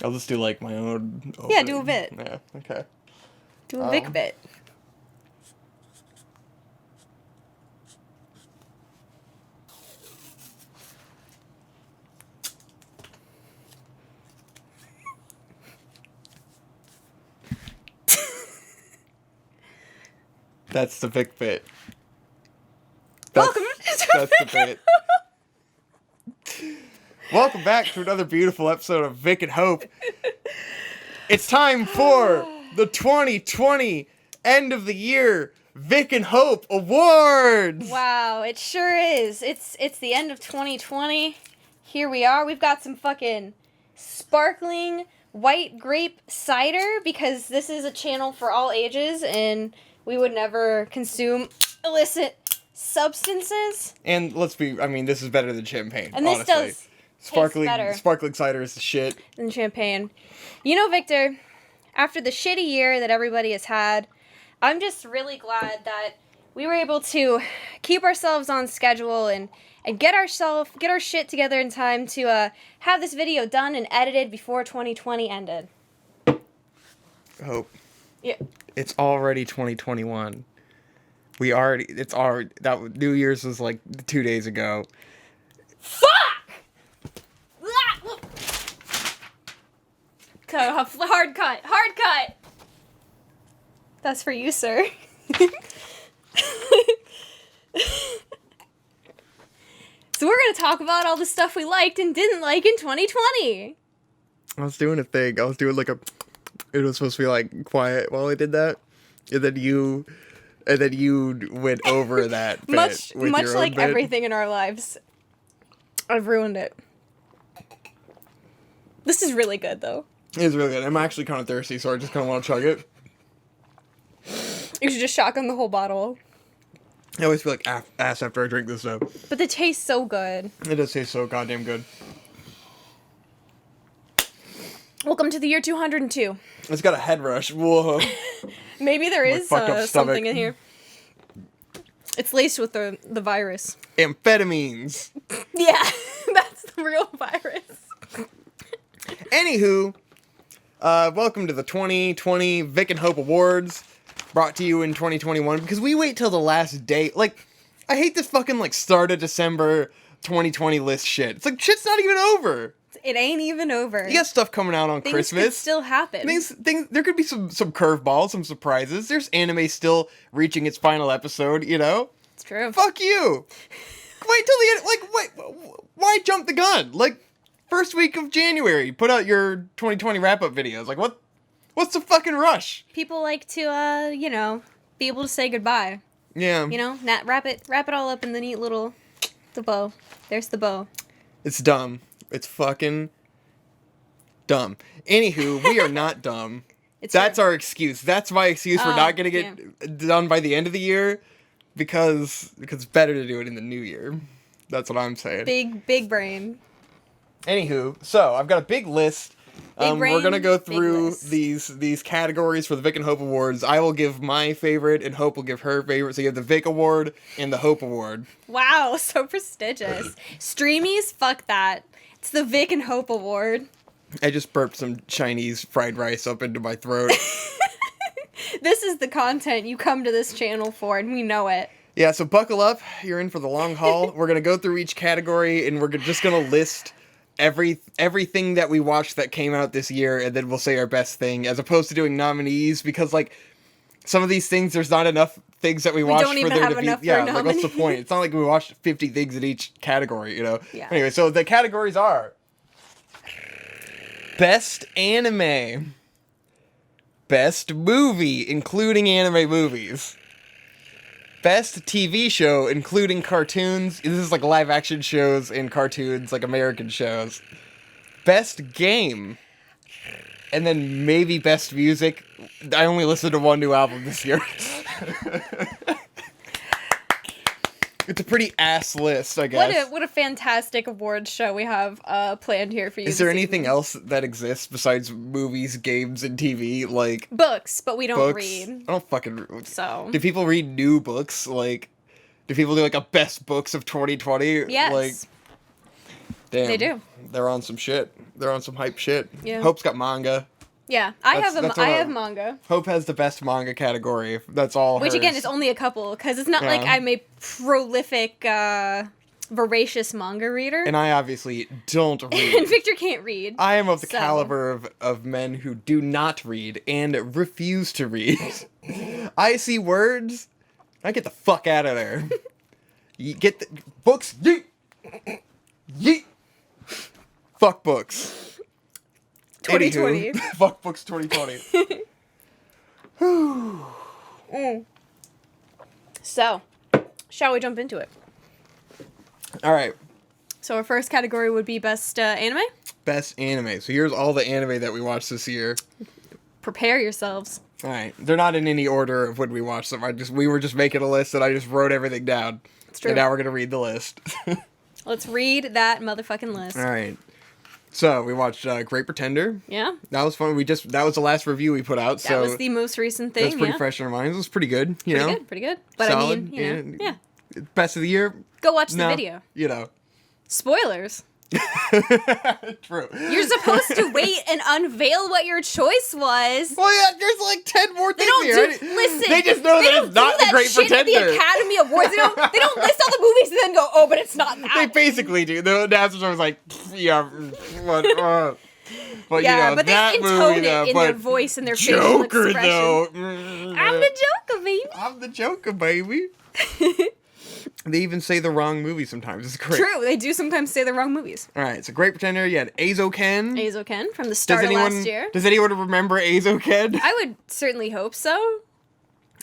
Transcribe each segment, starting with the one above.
I'll just do like my own. Yeah, do a bit. Yeah, okay. Do a Vic bit. That's the Vic bit. Welcome That's the bit. Welcome back to another beautiful episode of Vic N Hope. It's time for the 2020 end of the year Vic N Hope Awards. Wow, it sure is. It's the end of 2020. Here we are. We've got some fucking sparkling white grape cider because this is a channel for all ages and we would never consume illicit substances. And this is better than champagne. And this honestly. does taste better Sparkling cider is the shit. than champagne. You know, Victor, after the shitty year that everybody has had, I'm just really glad that we were able to keep ourselves on schedule and get our shit together in time to have this video done and edited before 2020 ended. Hope. Yeah. It's already 2021. That New Year's was like 2 days ago. Fuck! Hard cut. That's for you, sir. So we're gonna talk about all the stuff we liked and didn't like in 2020. I was doing a thing. I was doing like it was supposed to be like quiet while I did that. And then you went over that bit much with your own like bit. everything in our lives. I've ruined it. This is really good though. It's really good. I'm actually kind of thirsty, so I just kind of want to chug it. You should just shotgun the whole bottle. I always feel like ass after I drink this stuff. But they taste so good. It does taste so goddamn good. Welcome to the year 202. It's got a head rush. Whoa. Maybe there is fucked up something stomach. in here. It's laced with the virus. Amphetamines. Yeah, that's the real virus. Anywho, welcome to the 2020 Vic N Hope Awards, brought to you in 2021, because we wait till the last day. Like, I hate this fucking, like, start of December 2020 list shit. It's like, shit's not even over. It ain't even over. You got stuff coming out on Things Christmas. could still happen. Things, there could be some curveballs, some surprises. There's anime still reaching its final episode, you know? It's true. Fuck you! Wait till the end, like, wait, why jump the gun? Like, first week of January, put out your 2020 wrap-up videos. Like, what's the fucking rush? People like to, be able to say goodbye. Yeah. You know, wrap it all up in the neat little, the bow. There's the bow. It's dumb. It's fucking dumb. Anywho, we are not dumb. That's our excuse. That's my excuse for not gonna get done by the end of the year, because it's better to do it in the new year. That's what I'm saying. Big brain. Anywho, so I've got a big list. We're gonna go through list. these categories for the Vic and Hope Awards. I will give my favorite, and Hope will give her favorite. So you have the Vic Award and the Hope Award. Wow, so prestigious. Streamies, fuck that. It's the Vic and Hope Award. I just burped some Chinese fried rice up into my throat. This is the content you come to this channel for, and we know it. Yeah, so buckle up. You're in for the long haul. We're gonna go through each category, and we're just gonna list everything that we watched that came out this year, and then we'll say our best thing, as opposed to doing nominees, because, like, some of these things, there's not enough things that we watched don't for even there have to be. enough for Yeah, a like, what's the nominee. point? It's not like we watched 50 things in each category, you know? Yeah. Anyway, so the categories are Best Anime, Best Movie, including anime movies, Best TV Show, including cartoons. This is like live action shows and cartoons, like American shows. Best Game. And then maybe Best Music. I only listened to one new album this year. It's a pretty ass list, I guess. What a fantastic awards show we have planned here for you. Is there anything else that exists besides movies, games, and TV? Like books, but we don't books? read. I don't fucking read. So Do people read new books? Like, do people do like a best books of 2020? yes, Like, damn, they do. They're on some shit. They're on some hype shit. Yeah. Hope's got manga. Yeah, I That's have what I have manga. Hope has the best manga category. That's all. Which hers. again is only a couple, because it's not like Yeah. I'm a prolific, voracious manga reader. And I obviously don't And read. Victor can't read. I am of the So- caliber of men who do not read and refuse to read. I see words, I get the fuck out of there. You get the books, yeet! Yeet! Fuck books. 2020. Anywho, fuck books 2020. So, shall we jump into it? Alright, So our first category would be best anime. best anime. So here's all the anime that we watched this year. Prepare yourselves. Alright, they're not in any order of when we watched them. We were just making a list and I just wrote everything down. It's true. And now we're gonna read the list. Let's read that motherfucking list. Alright. So we watched Great Pretender. Yeah, That was fun. That was the last review we put out. that So was the most recent thing. that's pretty Yeah, fresh in our minds. It was pretty good. You know, pretty good. But Solid, I mean, yeah. yeah. Best of the year. Go watch the No, video. You know. Spoilers. True. You're supposed to wait and unveil what your choice was. Well, yeah. There's like 10 more They things don't here. do. Listen, They just know they that don't it's not do the that Great shit at Pretender. the Academy Awards. They don't list all the movies and then go, oh, but it's not that. They one." basically do. The announcers was like, yeah, what? But Yeah, you know, but they that intone movie, it though, in but their voice and their facial Joker expression. though. I'm the Joker, baby. I'm the Joker, baby. They even say the wrong movie sometimes. It's great. True, they do sometimes say the wrong movies. All right, so Great Pretender. You had Azoken. Azoken from the start of last year. Does anyone remember Azoken? I would certainly hope so.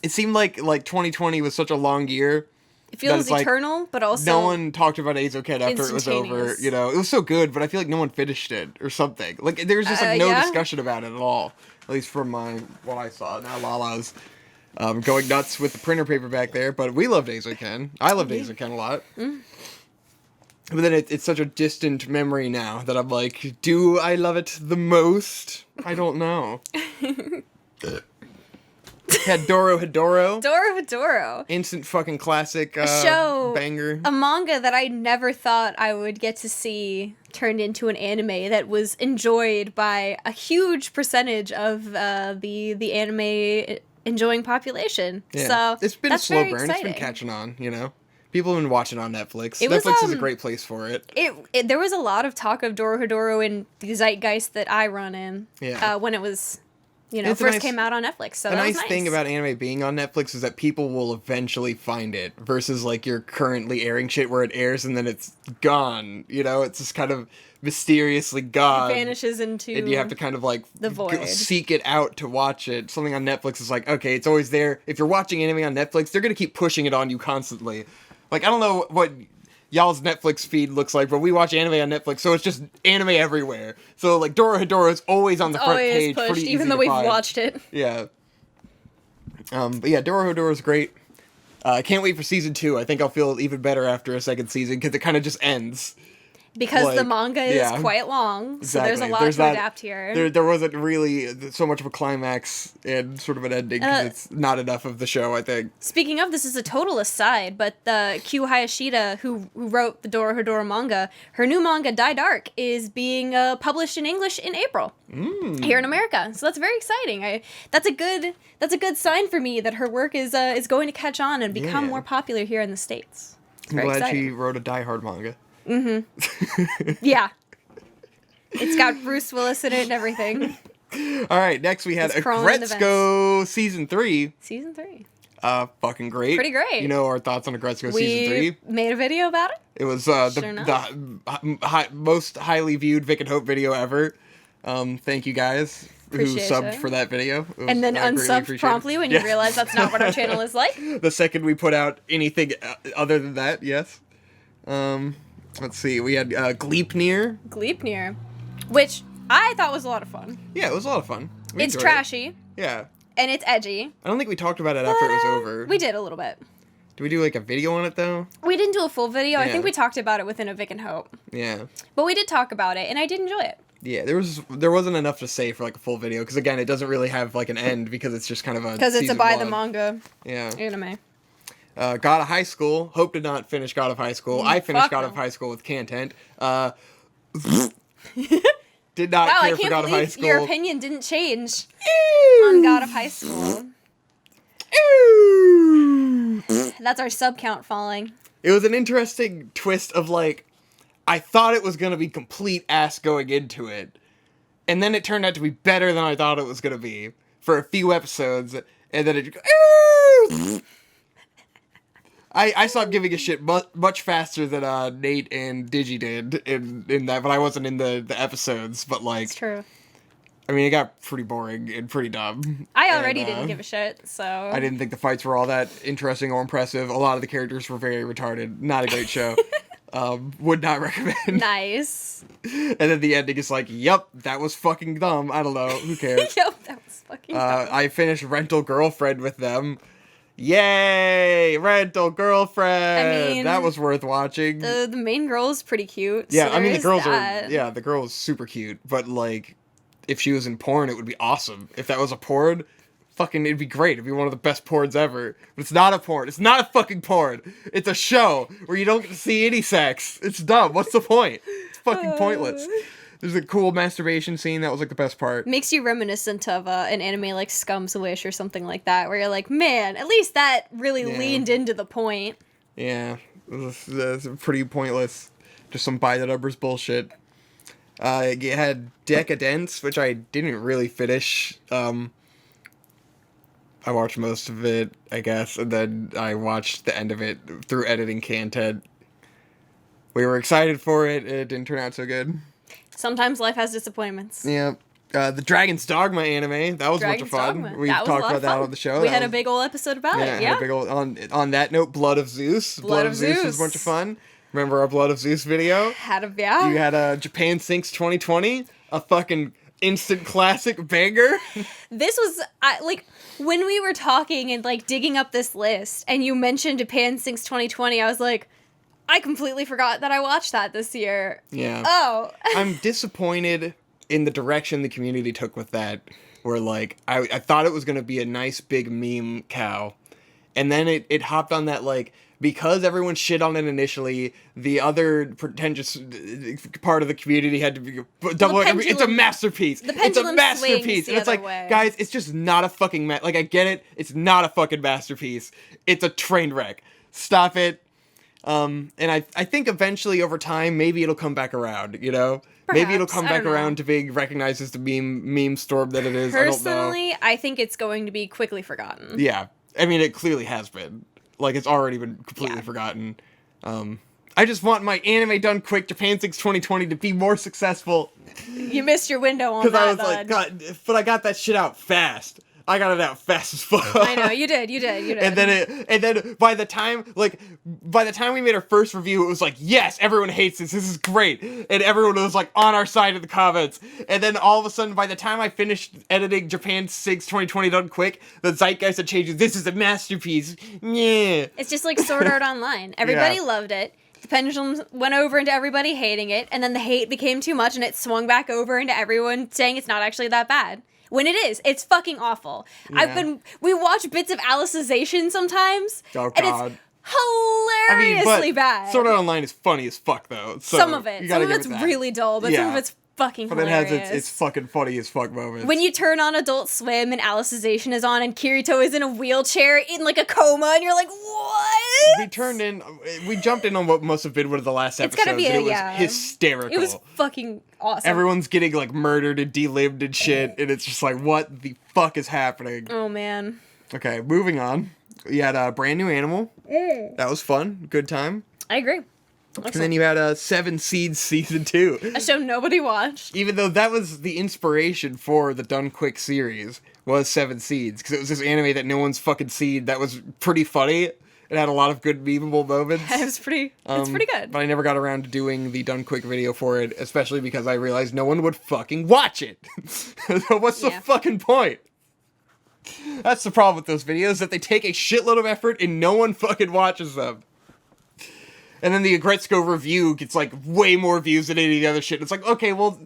It seemed like 2020 was such a long year. It feels it's like eternal, but also No one talked about Azoken after it was over. instantaneous. You know, it was so good, but I feel like no one finished it or something. Like there was just like no yeah. discussion about it at all. At least from what I saw. Now Lala's going nuts with the printer paper back there, but we loved Azoken. I loved Azoken a lot. But then it's such a distant memory now that I'm like, do I love it the most? I don't know. Had Doro Hedoro. Doro Hedoro. Instant fucking classic show. banger. A manga that I never thought I would get to see turned into an anime that was enjoyed by a huge percentage of the anime enjoying population. Yeah. So it's been that's a slow very burn. exciting. It's been catching on, you know? People have been watching on Netflix. It was, Netflix is a great place for it. There was a lot of talk of Doro Hedoro in the zeitgeist that I run in. Yeah. When it was, It's a first nice- came out on Netflix. So The that nice was thing about anime being on Netflix is that people will eventually find it versus like you're currently airing shit where it airs and then it's gone. You know, it's just kind of mysteriously gone. it vanishes into And you have to kind of like the void. seek it out to watch it. Something on Netflix is like, okay, it's always there. If you're watching anime on Netflix, they're going to keep pushing it on you constantly. Like, I don't know what y'all's Netflix feed looks like, but we watch anime on Netflix, so it's just anime everywhere. So, like, Doro Hedoro is always on the front always page. pushed, pretty even easy though to we've find. watched it. Yeah. But yeah, Doro Hedoro is great. I can't wait for season 2. I think I'll feel even better after a second season, because it kind of just ends. Because the Like, manga is yeah. quite long, so there's a Exactly. lot There's to not- adapt here. There wasn't really so much of a climax and sort of an ending, because it's not enough of the show, I think. Speaking of, this is a total aside, but Kyu Hayashida, who wrote the Doro Hedoro manga, her new manga, Die Dark, is being published in English in April here in America. So that's very exciting. That's a good sign for me that her work is going to catch on and become Yeah. more popular here in the States. It's I'm very glad exciting. she wrote a Die Hard manga. Yeah. It's got Bruce Willis in it and everything. All right, next we had It's crawling into Agretzko Season 3. Season 3. Fucking great. Pretty great. You know our thoughts on Agretzko We Season 3? made a video about it. It was Sure the enough. most highly viewed Vic and Hope video ever. Thank you guys who Appreciate subbed ya. for that video. It was- And then I greatly unsubbed appreciate it. promptly when Yeah. you realize that's not what our channel is like. The second we put out anything other than that, yes. Let's see. We had Gleipnir. Gleipnir, which I thought was a lot of fun. Yeah, it was a lot of fun. We It's enjoyed it. trashy Yeah. and it's edgy. I don't think we talked about it after it was over. We did a little bit. Did we do like a video on it though? We didn't do a full video. I Yeah. think we talked about it within a Vic and Hope, Yeah. but we did talk about it, and I did enjoy it. Yeah, there wasn't enough to say for like a full video because again, it doesn't really have like an end because it's just kind of a Because it's a season by the one. manga Yeah. anime. God of High School. Hope did not finish God of High School. I finished fuck God no. of High School with content. Did not Wow, I care for can't God of High believe School. your opinion didn't change on God of High School. That's our sub count falling. It was an interesting twist of, like, I thought it was going to be complete ass going into it. And then it turned out to be better than I thought it was going to be for a few episodes. And then it... I stopped giving a shit much faster than Nate and Digi did in that, but I wasn't in the episodes. But, like... It's true. I mean, it got pretty boring and pretty dumb. I already didn't give a shit, so... I didn't think the fights were all that interesting or impressive. A lot of the characters were very retarded. Not a great show. Would not recommend. Nice. And then the ending is like, yep, that was fucking dumb. I don't know. Who cares? Yep, that was fucking dumb. I finished Rental Girlfriend with them. Yay! Rental Girlfriend! I mean, that was worth watching. The main girl is pretty cute. Yeah, so I mean, the girls that. are... Yeah, the girl is super cute. But, like, if she was in porn, it would be awesome. If that was a porn... Fucking, it'd be great. It'd be one of the best porns ever. But it's not a porn. It's not a fucking porn. It's a show where you don't get to see any sex. It's dumb. What's the point? It's fucking pointless. There's a cool masturbation scene. That was, like, the best part. Makes you reminiscent of an anime like Scum's Wish or something like that, where you're like, man, at least that really leaned into the point. Yeah. That's pretty pointless. Just some by the numbers bullshit. You had Decadence, which I didn't really finish. I watched most of it, I guess, and then I watched the end of it through editing content. We were excited for it. It didn't turn out so good. Sometimes life has disappointments. Yeah. The Dragon's Dogma anime, that was Dragon's much fun. Dogma. We That was talked a lot about of that fun. on the show. We That had a was- big old episode about it, had yeah. a big old, on that note, Blood of Zeus. Blood of Zeus was a bunch of fun. Remember our Blood of Zeus video? You had Japan Sinks 2020, a fucking instant classic banger. This was, like, when we were talking and, like, digging up this list, and you mentioned Japan Sinks 2020, I was like, I completely forgot that I watched that this year. Yeah. Oh. I'm disappointed in the direction the community took with that, where, like, I thought it was going to be a nice big meme cow, and then it hopped on that, like, because everyone shit on it initially, the other pretentious part of the community had to be double. It's a masterpiece. The It's a pendulum masterpiece. swings the And it's other like, way. guys, it's just not a fucking like, I get it. It's not a fucking masterpiece. It's a train wreck. Stop it. And I think eventually over time, maybe it'll come back around, you know? Maybe it'll Perhaps. come I back don't know. around to being recognized as the meme storm that it is. Personally, I think it's going to be quickly forgotten. Yeah. I mean, it clearly has been. Like, it's already been completely forgotten. I just want my anime done quick Japan Sinks 2020 to be more successful. You missed your window on that, Because I was bud. like, God, but I got that shit out fast. I got it out fast as fuck. I know, you did. And then by the time we made our first review, it was like, yes, everyone hates this. This is great. And everyone was like on our side in the comments. And then all of a sudden, by the time I finished editing Japan Sinks 2020 done quick, the zeitgeist had changed. This is a masterpiece. Yeah. It's just like Sword Art Online. Everybody loved it. The pendulum went over into everybody hating it, and then the hate became too much, and it swung back over into everyone saying it's not actually that bad. When it is, it's fucking awful. Yeah. We watch bits of Alicization sometimes, Oh, and God. it's hilariously bad. Sword Art Online is funny as fuck, though. So Some of it. you Some gotta of give it's it that. really dull, but some of it's fucking But it hilarious. has its fucking funny as fuck moments. When you turn on Adult Swim and Alicization is on and Kirito is in a wheelchair in like a coma and you're like, what? We jumped in on what must have been one of the last It's episodes, gotta be and a- it was yeah. hysterical. It was fucking awesome. Everyone's getting, like, murdered and delimbed and shit, and it's just like, what the fuck is happening? Oh, man. Okay, moving on. You had a Brand New Animal. That was fun. Good time. I agree. And then you had Seven Seeds Season 2. A show nobody watched. Even though that was the inspiration for the Done Quick series, was Seven Seeds, because it was this anime that no one's fucking seen that was pretty funny. It had a lot of good memeable moments. It's pretty good. But I never got around to doing the Done Quick video for it, especially because I realized no one would fucking watch it. So what's the fucking point? That's the problem with those videos, that they take a shitload of effort and no one fucking watches them. And then the Agretzko review gets, like, way more views than any of the other shit. It's like, okay, well,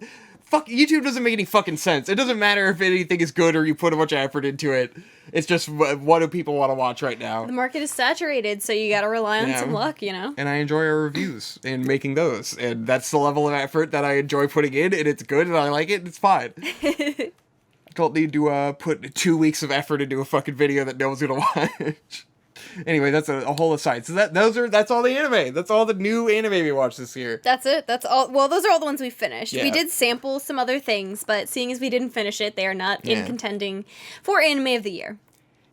fuck, YouTube doesn't make any fucking sense. It doesn't matter if anything is good or you put a bunch of effort into it. It's just, what do people want to watch right now? The market is saturated, so you gotta rely on Yeah. some luck, you know? And I enjoy our reviews and making those. And that's the level of effort that I enjoy putting in, and it's good, and I like it, and it's fine. Don't need to put 2 weeks of effort into a fucking video that no one's gonna watch. Anyway, that's a whole aside. So that's all the anime. That's all the new anime we watched this year. That's it. That's all. Well, those are all the ones we finished. Yeah. We did sample some other things, but seeing as we didn't finish it, they are not in Yeah. contending for anime of the year.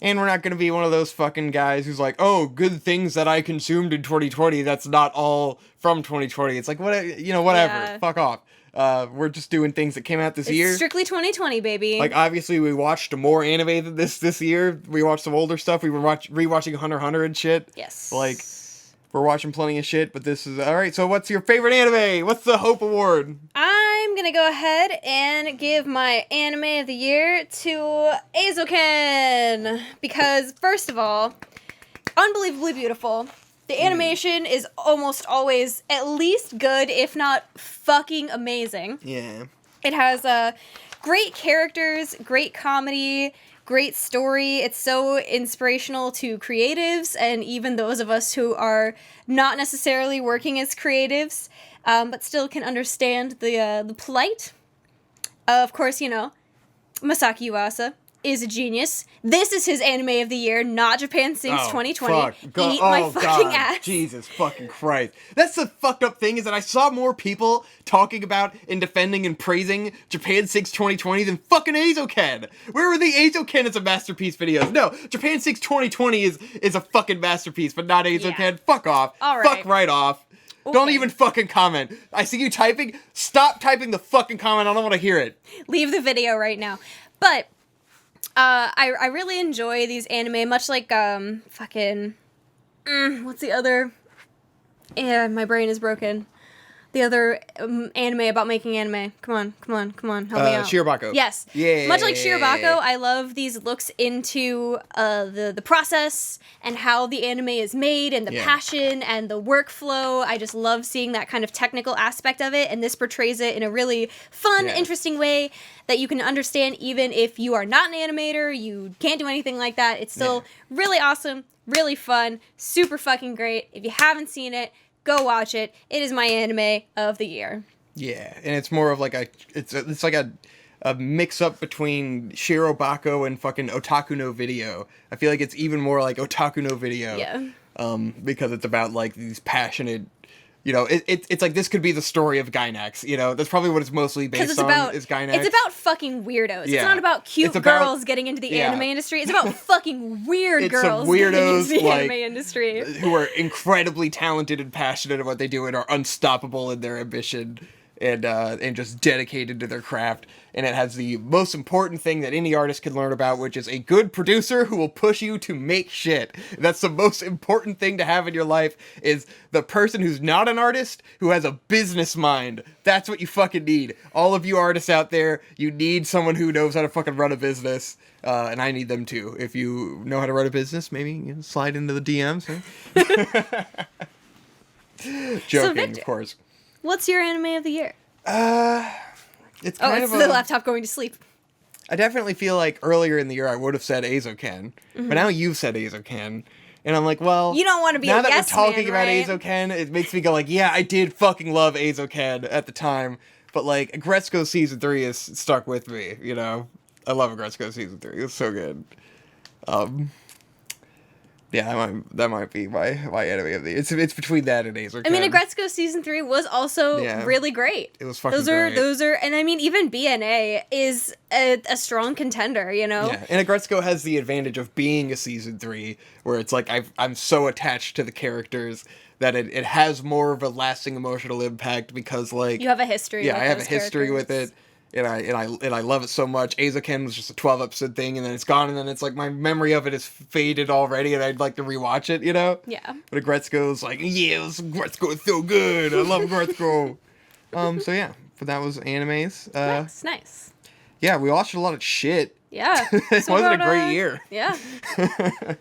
And we're not gonna be one of those fucking guys who's like, oh, good things that I consumed in 2020. That's not all from 2020. It's like, whatever. Yeah. Fuck off. We're just doing things that came out this year. It's strictly 2020, baby. Like, obviously, we watched more anime than this year. We watched some older stuff. We were rewatching Hunter x Hunter and shit. Yes. Like, we're watching plenty of shit, but this is... Alright, so what's your favorite anime? What's the Hope Award? I'm gonna go ahead and give my anime of the year to Eizouken because, first of all, unbelievably beautiful. The animation is almost always at least good, if not fucking amazing. Yeah. It has great characters, great comedy, great story. It's so inspirational to creatives and even those of us who are not necessarily working as creatives, but still can understand the plight. Of course, Masaki Yuasa is a genius. This is his anime of the year, not Japan Sings 2020. Fuck. Eat my fucking ass. Jesus fucking Christ. That's the fucked up thing, is that I saw more people talking about and defending and praising Japan Sings 2020 than fucking Eizouken. Where were the Eizouken as a masterpiece videos? No, Japan Sings 2020 is a fucking masterpiece, but not Eizouken. Yeah. Fuck off. All right. Fuck right off. Don't even fucking comment. I see you typing. Stop typing the fucking comment. I don't want to hear it. Leave the video right now. But I really enjoy these anime, much like what's the other? Yeah, my brain is broken. The other anime about making anime. Come on, help me out. Shirobako. Yes. Yeah. Much like Shirobako, I love these looks into the process and how the anime is made and the passion and the workflow. I just love seeing that kind of technical aspect of it, and this portrays it in a really fun, interesting way that you can understand even if you are not an animator, you can't do anything like that. It's still really awesome, really fun, super fucking great. If you haven't seen it, go watch it. It is my anime of the year. Yeah, and it's more of like it's like a mix up between Shirobako and fucking Otaku no Video. I feel like it's even more like Otaku no Video. Yeah. Because it's about like these passionate, it's like this could be the story of Gainax. That's probably what it's mostly based on. Is Gainax? It's about fucking weirdos. Yeah. It's not about cute girls getting into the anime industry. It's about fucking weird girls getting into the anime industry. Who are incredibly talented and passionate at what they do and are unstoppable in their ambition and just dedicated to their craft. And it has the most important thing that any artist can learn about, which is a good producer who will push you to make shit. That's the most important thing to have in your life, is the person who's not an artist, who has a business mind. That's what you fucking need. All of you artists out there, you need someone who knows how to fucking run a business. And I need them too. If you know how to run a business, maybe slide into the DMs. Huh? Joking, Victor, of course. What's your anime of the year? It's kind it's of the laptop going to sleep. I definitely feel like earlier in the year I would have said Eizouken, but now you've said Eizouken, and I'm like, well, you don't want to be now a that yes we're talking man, about right? Eizouken, it makes me go like, yeah, I did fucking love Eizouken at the time, but like Agretzko season 3 is stuck with me. I love Agretzko season 3. It's so good. Yeah, that might be my anime of the. It's between that and Eizouken. I mean, Agretzko season 3 was also really great. It was fucking great. great. Those are, and I mean, even BNA is a strong contender. Yeah, and Agretzko has the advantage of being a season 3, where it's like I'm so attached to the characters that it has more of a lasting emotional impact because like you have a history. Yeah, with I have a those history characters. with it. And I love it so much. Eizouken was just a 12 episode thing, and then it's gone, and then it's like my memory of it is faded already, and I'd like to rewatch it, Yeah. But Agretzko's like, Agretzko is so good. I love Agretzko. So yeah, but that was animes. Nice. Yeah, we watched a lot of shit. Yeah. It wasn't a great year. Yeah. But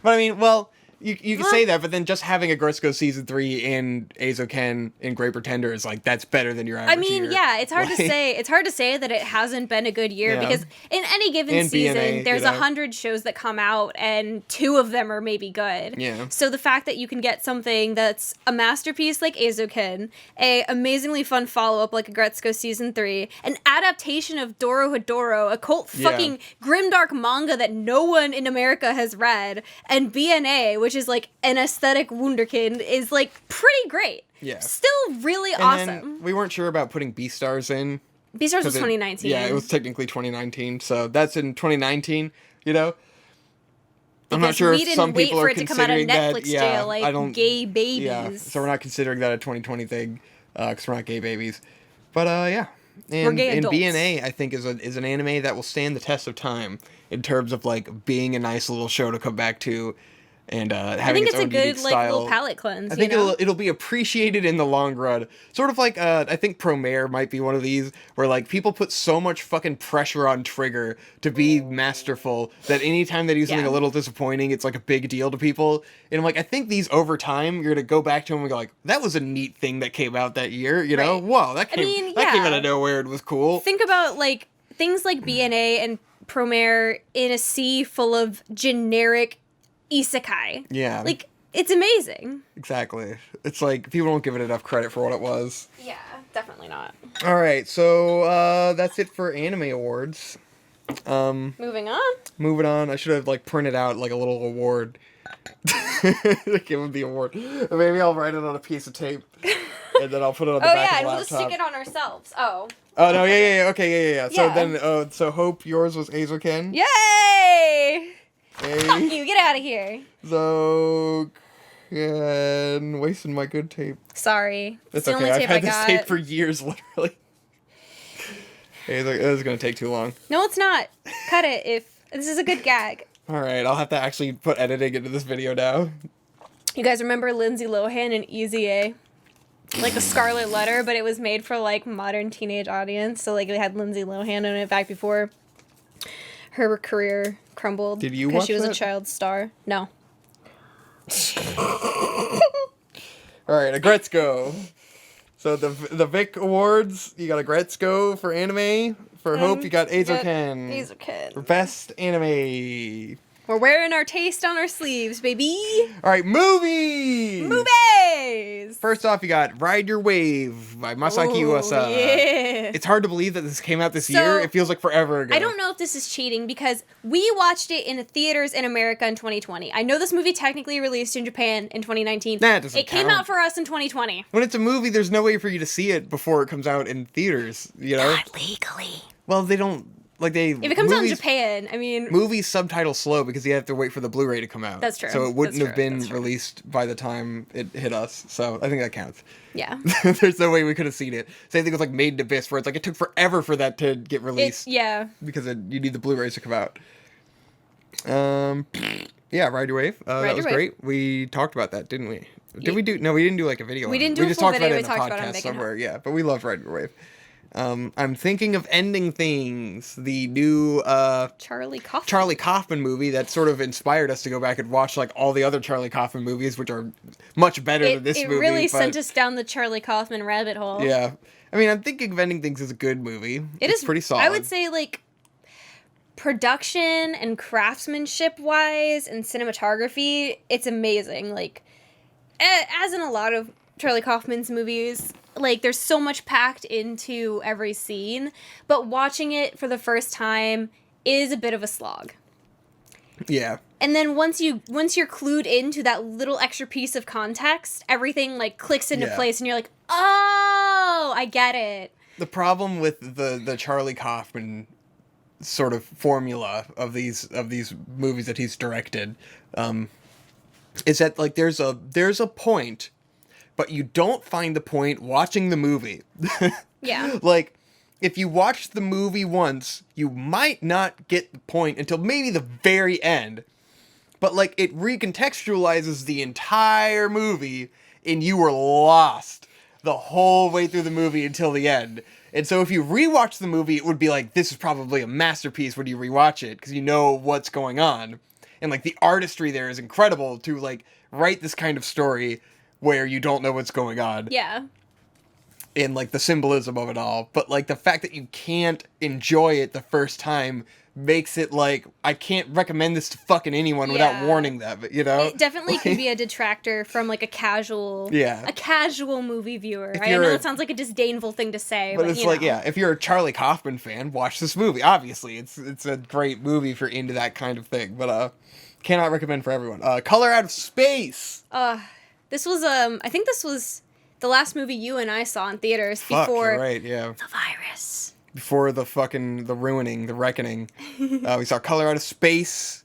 I mean, well, You can say that, but then just having a Gretzko season 3 and Azoken and Great Pretender is like, that's better than your average I mean, year. yeah, it's hard to say. It's hard to say that it hasn't been a good year because in any given And season, BNA, there's 100 shows that come out and 2 of them are maybe good. Yeah. So the fact that you can get something that's a masterpiece like Azoken, a amazingly fun follow-up like a Gretzko season 3, an adaptation of Dorohedoro, a cult fucking grimdark manga that no one in America has read, and BNA, which is like an aesthetic wunderkind, is like pretty great. Yeah. Still really And awesome. then we weren't sure about putting Beastars in. Beastars was 2019. Yeah, it was technically 2019, so that's in 2019, you know? I'm not Because sure we if didn't some wait people for are it to come out of considering that. Netflix Yeah, jail like I don't, gay babies. Yeah, so we're not considering that a 2020 thing, because we're not gay babies. But, yeah. And, We're gay and adults. BNA, I think, is an anime that will stand the test of time in terms of, like, being a nice little show to come back to and having I think its it's a own good unique like style. little palate cleanse. I think you know? it'll be appreciated in the long run. Sort of like I think Promare might be one of these where like people put so much fucking pressure on Trigger to be masterful that anytime they do something a little disappointing, it's like a big deal to people. And I'm like, I think these over time you're gonna go back to them and go like, that was a neat thing that came out that year. You know, whoa, that came out of nowhere and was cool. Think about like things like BNA and Promare in a sea full of generic isekai. Yeah. Like, it's amazing. Exactly. It's like people don't give it enough credit for what it was. Yeah, definitely not. All right, so that's it for anime awards. Moving on. Moving on, I should have like printed out like a little award. Give him the award. Maybe I'll write it on a piece of tape, and then I'll put it on the back of the laptop. And we'll just stick it on ourselves. Oh. Oh no, yeah, okay, yeah. So Yeah. then, so Hope, yours was Azoken. Yay! Hey. Fuck you, get out of here. So, and wasting my good tape. Sorry. It's the okay. only I've tape had I this got. tape for years, literally. Hey, this is gonna take too long. No, it's not. Cut it if this is a good gag. All right, I'll have to actually put editing into this video now. You guys remember Lindsay Lohan and Easy A? Like the Scarlet Letter, but it was made for like modern teenage audience. So like they had Lindsay Lohan in it back before her career crumbled. Did you because watch she was that? a child star? No. All right, a Gretzko. So the Vic Awards, you got a Gretzko for anime. For Hope, you got Azoken. Azoken. For best anime. We're wearing our taste on our sleeves, baby. All right, movies. Movies. First off, you got Ride Your Wave by Masaki Ooh, Uasa. Yeah. It's hard to believe that this came out this So, year. It feels like forever ago. I don't know if this is cheating because we watched it in the theaters in America in 2020. I know this movie technically released in Japan in 2019. Nah, it doesn't It came count. out for us in 2020. When it's a movie, there's no way for you to see it before it comes out in theaters, you know? Not legally. Well, they don't, like they... If it comes out in Japan, I mean... Movies subtitle slow because you have to wait for the Blu-ray to come out. That's true. So it wouldn't That's have true. been That's true. released by the time it hit us. So I think that counts. Yeah. There's no way we could have seen it. Same thing with like Made in Abyss, where it's like it took forever for that to get released Yeah. because you need the Blu-rays to come out. Yeah, Ride Your Wave. That was Your Wave. great. We talked about that, didn't we? Did we do? No, we didn't do like a video. We on didn't it. do a We just full talked video, about it we in a talked about it on podcast Vic N somewhere. Yeah, but we love Ride Your Wave. I'm thinking of ending things. The new Charlie Kaufman. Charlie Kaufman movie that sort of inspired us to go back and watch like all the other Charlie Kaufman movies, which are much better than this movie. It really but, sent us down the Charlie Kaufman rabbit hole. Yeah, I mean, I'm thinking of ending things is a good movie. It's pretty solid. I would say like production and craftsmanship wise and cinematography, it's amazing. Like as in a lot of Charlie Kaufman's movies, like there's so much packed into every scene, but watching it for the first time is a bit of a slog. Yeah. And then once you're clued into that little extra piece of context, everything like clicks into place and you're like, "Oh, I get it." The problem with the Charlie Kaufman sort of formula of these movies that he's directed is that like there's a point, but you don't find the point watching the movie. Yeah. Like, if you watch the movie once, you might not get the point until maybe the very end. But, like, it recontextualizes the entire movie, and you were lost the whole way through the movie until the end. And so if you rewatch the movie, it would be like, this is probably a masterpiece when you rewatch it, because you know what's going on. and like the artistry there is incredible to like write this kind of story where you don't know what's going on. Yeah. And like the symbolism of it all, but like the fact that you can't enjoy it the first time makes it like I can't recommend this to fucking anyone without warning them, you know? It definitely can be a detractor from like a casual movie viewer. Right? I know it sounds like a disdainful thing to say, but it's like if you're a Charlie Kaufman fan, watch this movie. Obviously, it's a great movie if you're into that kind of thing, but cannot recommend for everyone. Color Out of Space. This was I think this was the last movie you and I saw in theaters before you're right, yeah. the virus. Before the ruining, the reckoning. We saw Color Out of Space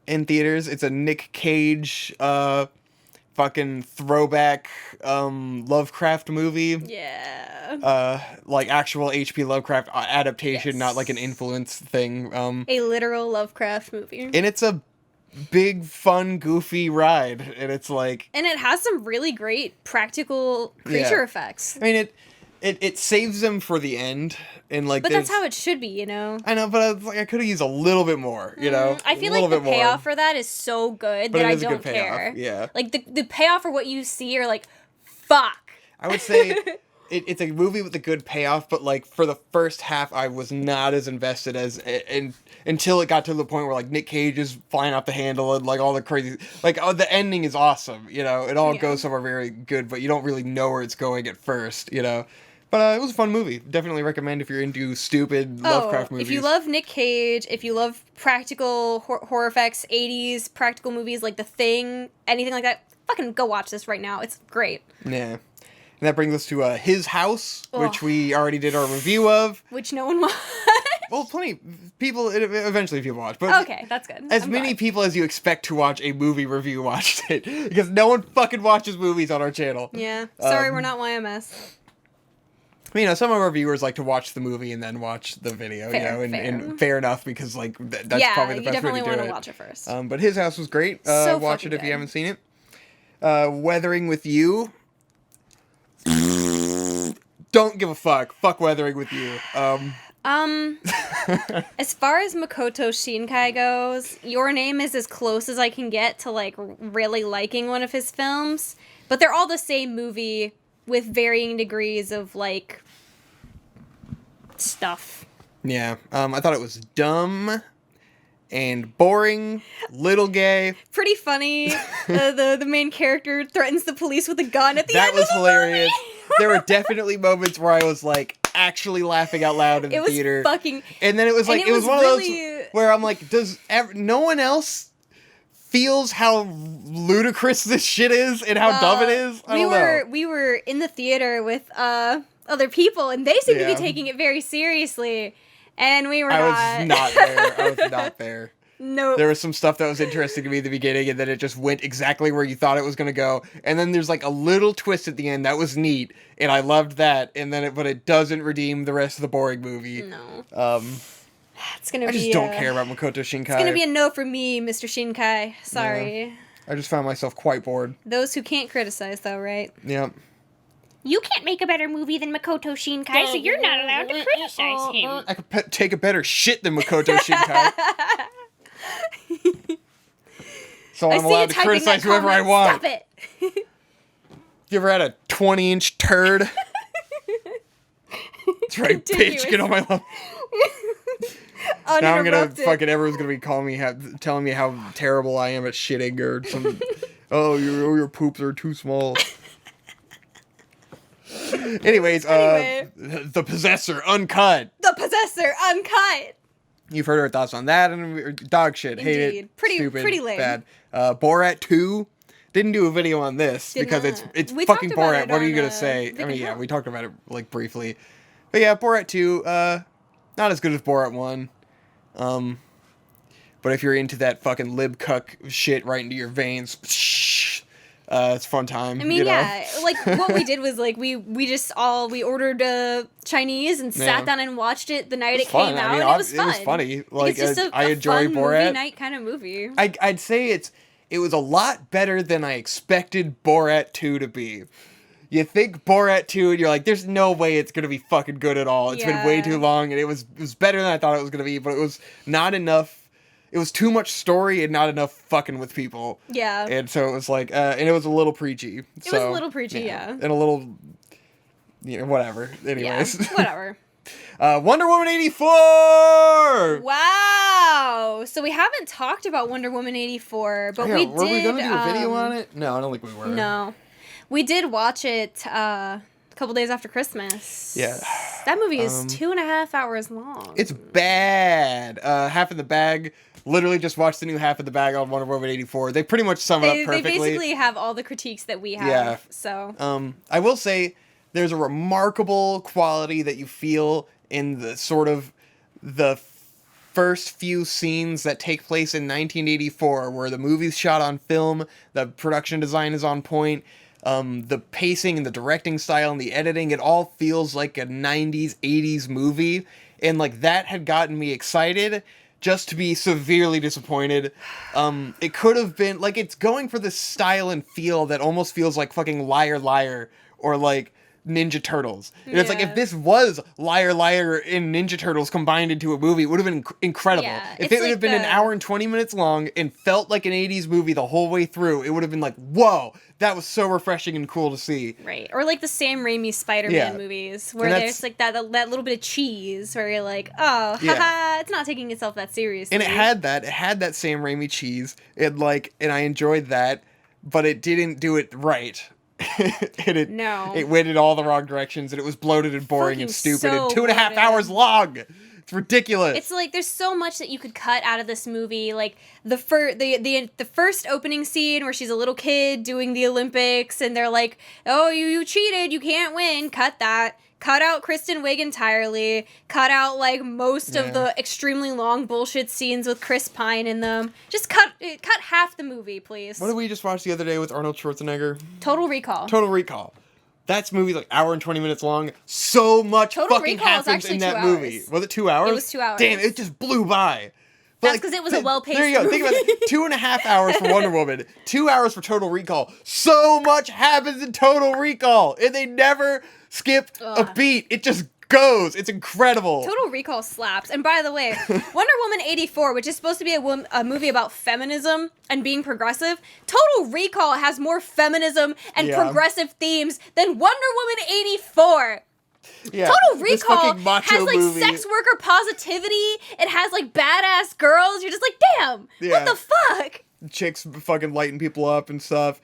in theaters. It's a Nick Cage fucking throwback Lovecraft movie. Yeah. Like actual H.P. Lovecraft adaptation, not like an influence thing. A literal Lovecraft movie. And it's a big, fun, goofy ride. And it's like... And it has some really great practical creature effects. I mean, it saves them for the end. And like, but that's how it should be, you know? I know, but I could have used a little bit more, you know? I feel like the payoff for that is so good that I don't care. Yeah. Like, the payoff for what you see are like, fuck. I would say... It's a movie with a good payoff, but like for the first half, I was not as invested as until it got to the point where like Nick Cage is flying off the handle and like all the crazy the ending is awesome, you know. It all goes somewhere very good, but you don't really know where it's going at first, you know. But it was a fun movie. Definitely recommend if you're into stupid Lovecraft movies. If you love Nick Cage, if you love practical horror effects, 80s practical movies like The Thing, anything like that, fucking go watch this right now. It's great. Yeah. And that brings us to His House, which we already did our review of. Which no one watched. Well, eventually people watched. But okay, that's good. As many people as you expect to watch a movie review watched it. Because no one fucking watches movies on our channel. Yeah. Sorry, we're not YMS. You know, some of our viewers like to watch the movie and then watch the video, and fair enough, because like that's probably the best way to do it. Yeah, you definitely want to watch it first. But His House was great. Watch it if you haven't seen it. Weathering with You. Don't give a fuck. Fuck Weathering with You. As far as Makoto Shinkai goes, Your Name is as close as I can get to like really liking one of his films, but they're all the same movie with varying degrees of like stuff. Yeah. I thought it was dumb and boring, little gay. Pretty funny. The main character threatens the police with a gun at the end. That was hilarious. There were definitely moments where I was like actually laughing out loud in the theater. And then it was like it was one of those where I'm like, no one else feels how ludicrous this shit is and how dumb it is? We were in the theater with other people, and they seemed to be taking it very seriously. And we were not. I was not there. Nope. There was some stuff that was interesting to me at the beginning, and then it just went exactly where you thought it was going to go. And then there's like a little twist at the end that was neat, and I loved that. And then but it doesn't redeem the rest of the boring movie. No. It's gonna be. I just don't care about Makoto Shinkai. It's gonna be a no for me, Mr. Shinkai. Sorry. Yeah. I just found myself quite bored. Those who can't criticize, though, right? Yep. You can't make a better movie than Makoto Shinkai, so you're not allowed to criticize him. I could take a better shit than Makoto Shinkai. So I'm allowed to criticize whoever I want. Stop it. You ever had a 20-inch turd? That's right, bitch. Get on my level. Now I'm gonna everyone's gonna be telling me how terrible I am at shitting or some. Your poops are too small. Anyways, The Possessor Uncut. The Possessor Uncut. You've heard our thoughts on that, and dog shit. Indeed. Hate it. Pretty lame. Bad. Borat 2. Didn't do a video on this because it's fucking Borat. What are you gonna say? I mean, we talked about it like briefly, but yeah, Borat 2. Not as good as Borat 1. But if you're into that fucking lib cuck shit right into your veins, it's a fun time. I mean, like what we did was like we ordered Chinese and sat down and watched it the night it came out, and it was fun. It was funny. Like it's just I enjoy fun Borat. Movie night kind of movie. I'd say it was a lot better than I expected Borat 2 to be. You think Borat 2 and you're like, there's no way it's gonna be fucking good at all. It's been way too long, and it was better than I thought it was gonna be, but it was not enough. it was too much story and not enough fucking with people. Yeah. And so it was like, and it was a little preachy. It was a little preachy, yeah. And a little, whatever. Anyways. Yeah, whatever. Wonder Woman 84! Wow! So we haven't talked about Wonder Woman 84, but we did... Were we going to do a video on it? No, I don't think we were. No. We did watch it a couple days after Christmas. Yeah. That movie is 2.5 hours long. It's bad. Half of the Bag... Literally just watched the new Half of the Bag on Wonder Woman 84. They pretty much sum it up perfectly. They basically have all the critiques that we have. Yeah. So. I will say there's a remarkable quality that you feel in the sort of the first few scenes that take place in 1984, where the movie's shot on film, the production design is on point, the pacing and the directing style and the editing, it all feels like a 90s, 80s movie. And like that had gotten me excited, just to be severely disappointed. It could have been, like, it's going for this style and feel that almost feels like fucking Liar Liar or, like, Ninja Turtles. And it's like, if this was Liar Liar and Ninja Turtles combined into a movie, it would have been incredible. Yeah, if it would have been an hour and 20 minutes long and felt like an 80s movie the whole way through, it would have been like, whoa, that was so refreshing and cool to see. Right. Or like the Sam Raimi Spider-Man movies, where there's like that little bit of cheese, where you're like, oh, haha, it's not taking itself that seriously. And it had that Sam Raimi cheese, and I enjoyed that, but it didn't do it right. It went in all the wrong directions, and it was bloated and boring and stupid and 2.5 hours long. It's ridiculous. It's like there's so much that you could cut out of this movie. Like the first opening scene where she's a little kid doing the Olympics, and they're like, "Oh, you cheated, you can't win." Cut that. Cut out Kristen Wiig entirely. Cut out like most of the extremely long bullshit scenes with Chris Pine in them. Just cut half the movie, please. What did we just watch the other day with Arnold Schwarzenegger? Total Recall. Total Recall. That's movie like hour and 20 minutes long. So much fucking happens in that movie. Was it 2 hours? It was 2 hours. Damn, it just blew by. But that's because it was a well-paced movie. There you go. Think about it. 2.5 hours for Wonder Woman. 2 hours for Total Recall. So much happens in Total Recall. And they never skip a beat. It just goes. It's incredible. Total Recall slaps. And by the way, Wonder Woman 84, which is supposed to be a movie about feminism and being progressive, Total Recall has more feminism and progressive themes than Wonder Woman 84. Yeah, Total Recall has like movie. Sex worker positivity. It has like badass girls. You're just like, damn, what the fuck? Chicks fucking lighting people up and stuff.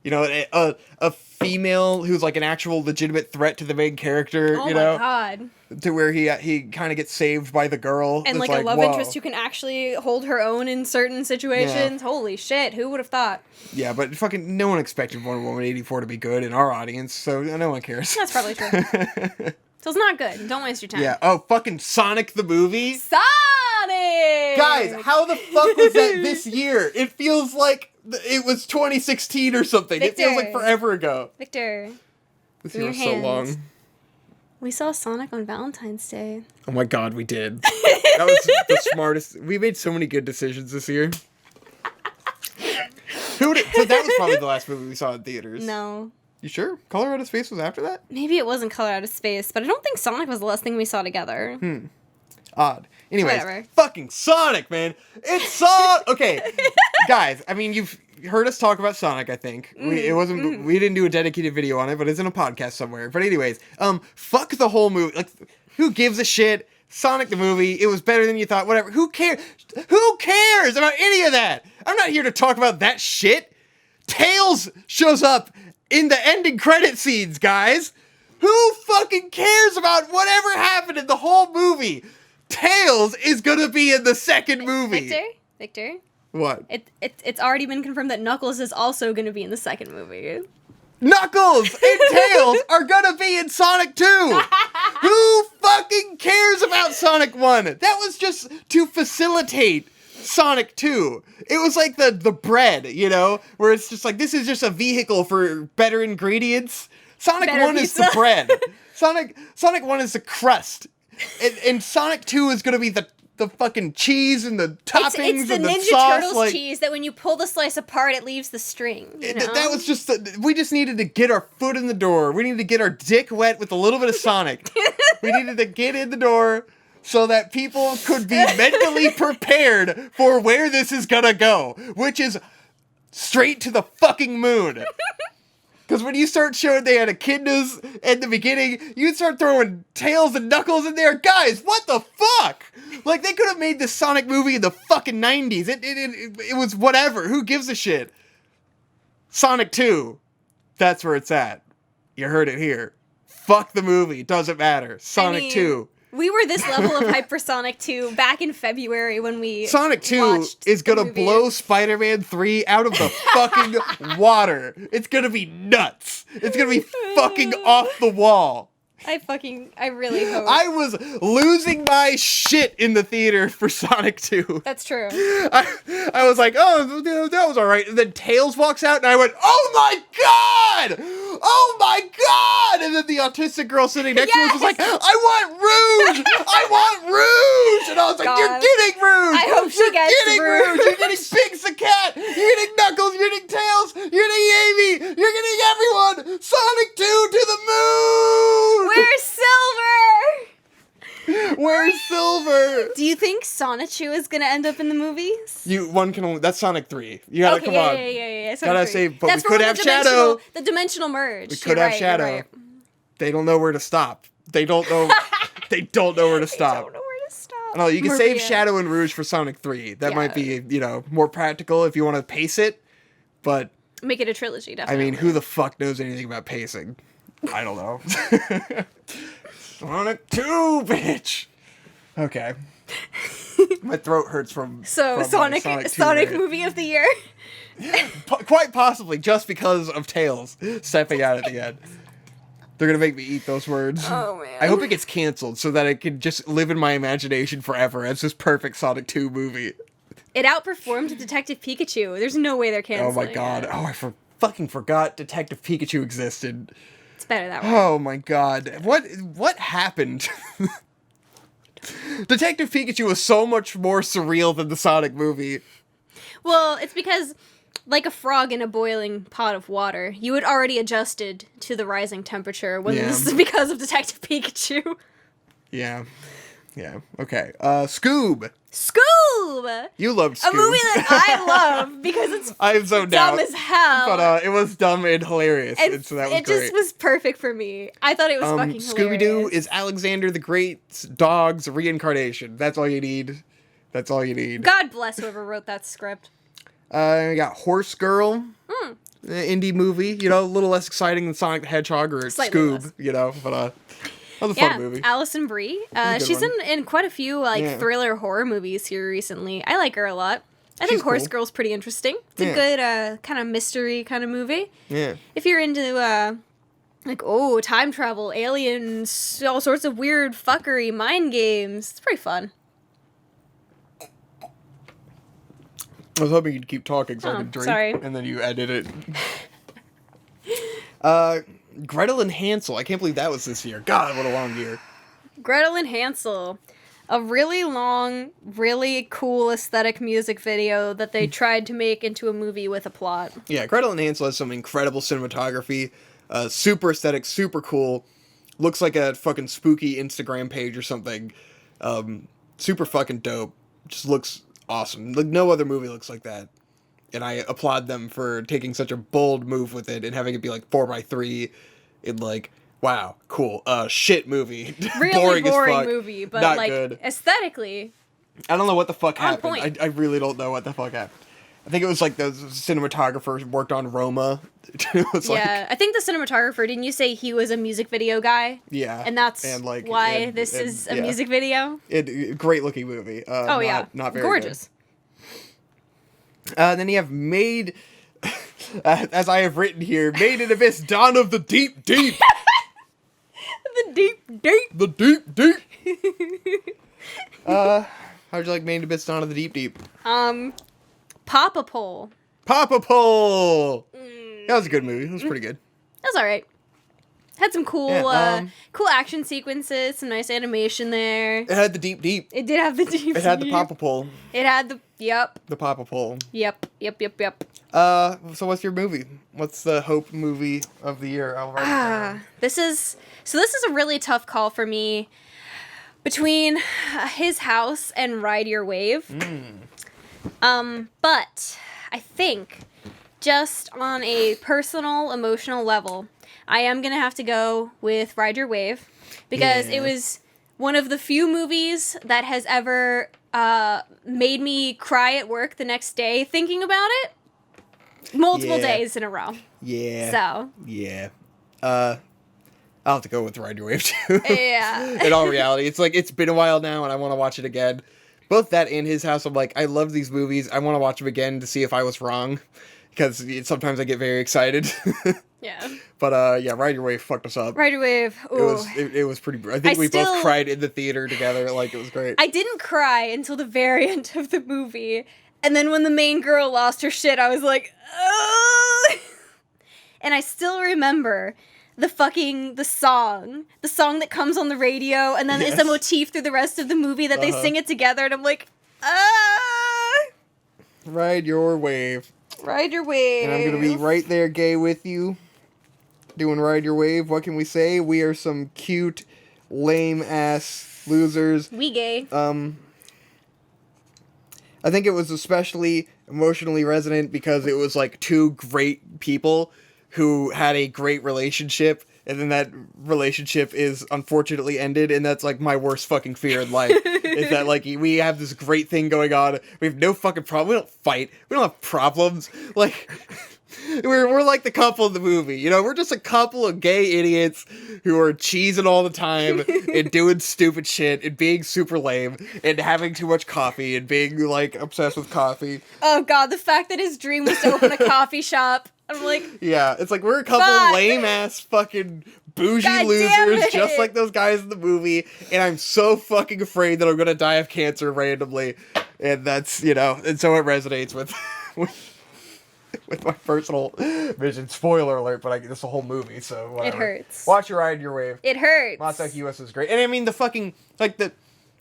You know, a female who's like an actual legitimate threat to the main character. Oh you know, my god. To where he kind of gets saved by the girl. And like a love interest who can actually hold her own in certain situations. Yeah. Holy shit, who would have thought? Yeah, but fucking no one expected Wonder Woman 84 to be good in our audience, so no one cares. That's probably true. So it's not good. Don't waste your time. Yeah. Oh, fucking Sonic the movie? Sonic! Guys, how the fuck was that this year? It feels like it was 2016 or something. Victor. It feels like forever ago. Victor. This year was so long. We saw Sonic on Valentine's Day. Oh my god, we did. That was the smartest. We made so many good decisions this year. So that was probably the last movie we saw in theaters. No. You sure? Color Out of Space was after that? Maybe it wasn't Color Out of Space, but I don't think Sonic was the last thing we saw together. Odd. Anyways, whatever. Fucking Sonic, man. It's Sonic! Okay, guys, I mean, you've heard us talk about Sonic, I think. We didn't do a dedicated video on it, but it's in a podcast somewhere. But anyways, fuck the whole movie. Like, who gives a shit? Sonic the movie, it was better than you thought, whatever. Who cares? Who cares about any of that? I'm not here to talk about that shit. Tails shows up in the ending credit scenes, guys. Who fucking cares about whatever happened in the whole movie? Tails is gonna be in the second movie. Victor? What? It's already been confirmed that Knuckles is also gonna be in the second movie. Knuckles and Tails are gonna be in Sonic 2! Who fucking cares about Sonic 1? That was just to facilitate Sonic 2. It was like the bread, you know? Where it's just like, this is just a vehicle for better ingredients. Sonic 1 is the bread. Sonic 1 is the crust. And Sonic 2 is gonna be the fucking cheese and the toppings it's the and the Ninja sauce. Turtles cheese that when you pull the slice apart, it leaves the string. You know? That was just, we just needed to get our foot in the door. We needed to get our dick wet with a little bit of Sonic. We needed to get in the door, so that people could be mentally prepared for where this is gonna go, which is straight to the fucking moon. Because when you start showing they had echidnas at the beginning, you start throwing Tails and Knuckles in there. Guys, what the fuck? Like, they could have made this Sonic movie in the fucking 90s. It was whatever. Who gives a shit? Sonic 2. That's where it's at. You heard it here. Fuck the movie. Doesn't matter. Sonic 2. We were this level of hype for Sonic 2 back in February when we Sonic 2 is gonna blow Spider-Man 3 out of the fucking water. It's gonna be nuts. It's gonna be fucking off the wall. I really hope. I was losing my shit in the theater for Sonic 2. That's true. I was like, oh, that was alright. And then Tails walks out and I went, oh my god! Oh my god! And then the autistic girl sitting next to us was like, I want Rouge! I want Rouge! And I was like, God. you're getting Rouge! I hope she gets getting Rouge. You're getting Biggs the cat! You're getting Knuckles! You're getting Tails! You're getting Amy! You're getting everyone! Sonic 2 to the moon! Where's Silver? Where's Silver? Do you think Sonichu is gonna end up in the movies? That's Sonic 3. You gotta come on. Yeah. Gotta Sonic 3. say, but That's we could for have the Shadow. The dimensional merge. We could have Shadow. Right. They don't know where to stop. They don't know. They don't know where to stop. I don't know where to stop. No, you can Maria. save Shadow and Rouge for Sonic 3. That might be, more practical if you want to pace it. But Make it a trilogy, definitely. I mean, who the fuck knows anything about pacing? I don't know. Sonic 2, bitch. Okay. My throat hurts from Sonic 2 Sonic rant. movie of the year. Quite possibly, just because of Tails stepping out at the end. They're gonna make me eat those words. Oh man. I hope it gets canceled so that it can just live in my imagination forever as this perfect Sonic 2 movie. It outperformed Detective Pikachu. There's no way they're canceling. Oh my god. It. Oh, I fucking forgot Detective Pikachu existed. It's better that way. Oh my god. What happened? Detective Pikachu was so much more surreal than the Sonic movie. Well, it's because, like a frog in a boiling pot of water, you had already adjusted to the rising temperature when this is because of Detective Pikachu. Yeah. Yeah. Okay. Scoob! Scoob! You loved Scoob. A movie that I love because it's I'm so dumb down. as hell. But it was dumb and hilarious. And so that was it just was perfect for me. I thought it was fucking hilarious. Scooby-Doo is Alexander the Great's dog's reincarnation. That's all you need. That's all you need. God bless whoever wrote that script. We got Horse Girl. Indie movie. A little less exciting than Sonic the Hedgehog or Slightly Scoob. less. But that was a fun movie. Alison Brie. Good She's one. in quite a few thriller horror movies here recently. I like her a lot. I think Horse cool. Girl's pretty interesting. It's a good kind of mystery kind of movie. Yeah. If you're into time travel, aliens, all sorts of weird fuckery, mind games, it's pretty fun. I was hoping you'd keep talking so I could drink. Sorry. And then you edit it. Gretel and Hansel. I can't believe that was this year. God, what a long year. Gretel and Hansel. A really long, really cool aesthetic music video that they tried to make into a movie with a plot. Yeah, Gretel and Hansel has some incredible cinematography. Super aesthetic, super cool. Looks like a fucking spooky Instagram page or something. Super fucking dope. Just looks awesome. Like, no other movie looks like that. And I applaud them for taking such a bold move with it and having it be like 4x3 and like, wow, cool. Shit movie. Really boring as fuck. movie, but Not like good. aesthetically. I don't know what the fuck On happened. point. I really don't know what the fuck happened. I think it was like the cinematographer worked on Roma. It was Yeah, I think the cinematographer, didn't you say he was a music video guy? Yeah. And that's why this is a music video? Great looking movie. Not very gorgeous. Good. Then you have Made, as I have written here, Made in Abyss, Dawn of the Deep Deep. The deep, deep. The Deep Deep. How'd you like Made in Abyss, Dawn of the Deep Deep? Papa Pole. Papa Pole. That was a good movie. It was pretty good. That was alright. Had some cool, cool action sequences, some nice animation there. It had the Deep Deep. It did have the deep. It had the Papa Pole. It had the The Papa Pole. Yep. So what's your movie? What's the Hope movie of the year? I'll write it down. This is a really tough call for me. between His House and Ride Your Wave. But I think just on a personal, emotional level, I am going to have to go with Ride Your Wave because it was one of the few movies that has ever made me cry at work the next day thinking about it multiple days in a row. Yeah. So. Yeah. I'll have to go with Ride Your Wave too. Yeah. In all reality, it's like it's been a while now, and I want to watch it again. Both that and His House, I'm like, I love these movies. I want to watch them again to see if I was wrong, because sometimes I get very excited. Yeah. But yeah, Ride Your Wave fucked us up. Ride Your Wave. Ooh. It was pretty. I think we both cried in the theater together. Like, it was great. I didn't cry until the very end of the movie, and then when the main girl lost her shit, I was like, ugh! And I still remember the song that comes on the radio, and then it's a motif through the rest of the movie that they sing it together, and I'm like, ah! Ride Your Wave. Ride Your Wave. And I'm gonna be right there, gay, with you, doing Ride Your Wave. What can we say? We are some cute, lame-ass losers. We gay. I think it was especially emotionally resonant because it was like two great people who had a great relationship, and then that relationship is unfortunately ended, and that's like my worst fucking fear in life. Is that like we have this great thing going on, we have no fucking problem, we don't fight, we don't have problems, like we're like the couple in the movie, you know, we're just a couple of gay idiots who are cheesing all the time and doing stupid shit and being super lame and having too much coffee and being like obsessed with coffee. Oh god, the fact that his dream was to open a coffee shop. I'm like, yeah, it's like we're a couple of lame ass fucking bougie losers, just like those guys in the movie, and I'm so fucking afraid that I'm gonna die of cancer randomly, and that's, you know, and so it resonates with with my personal vision. Spoiler alert, but it's a whole movie, so whatever. It hurts. Watch your Ride Your Wave. It hurts. Masaki US is great, and I mean the fucking like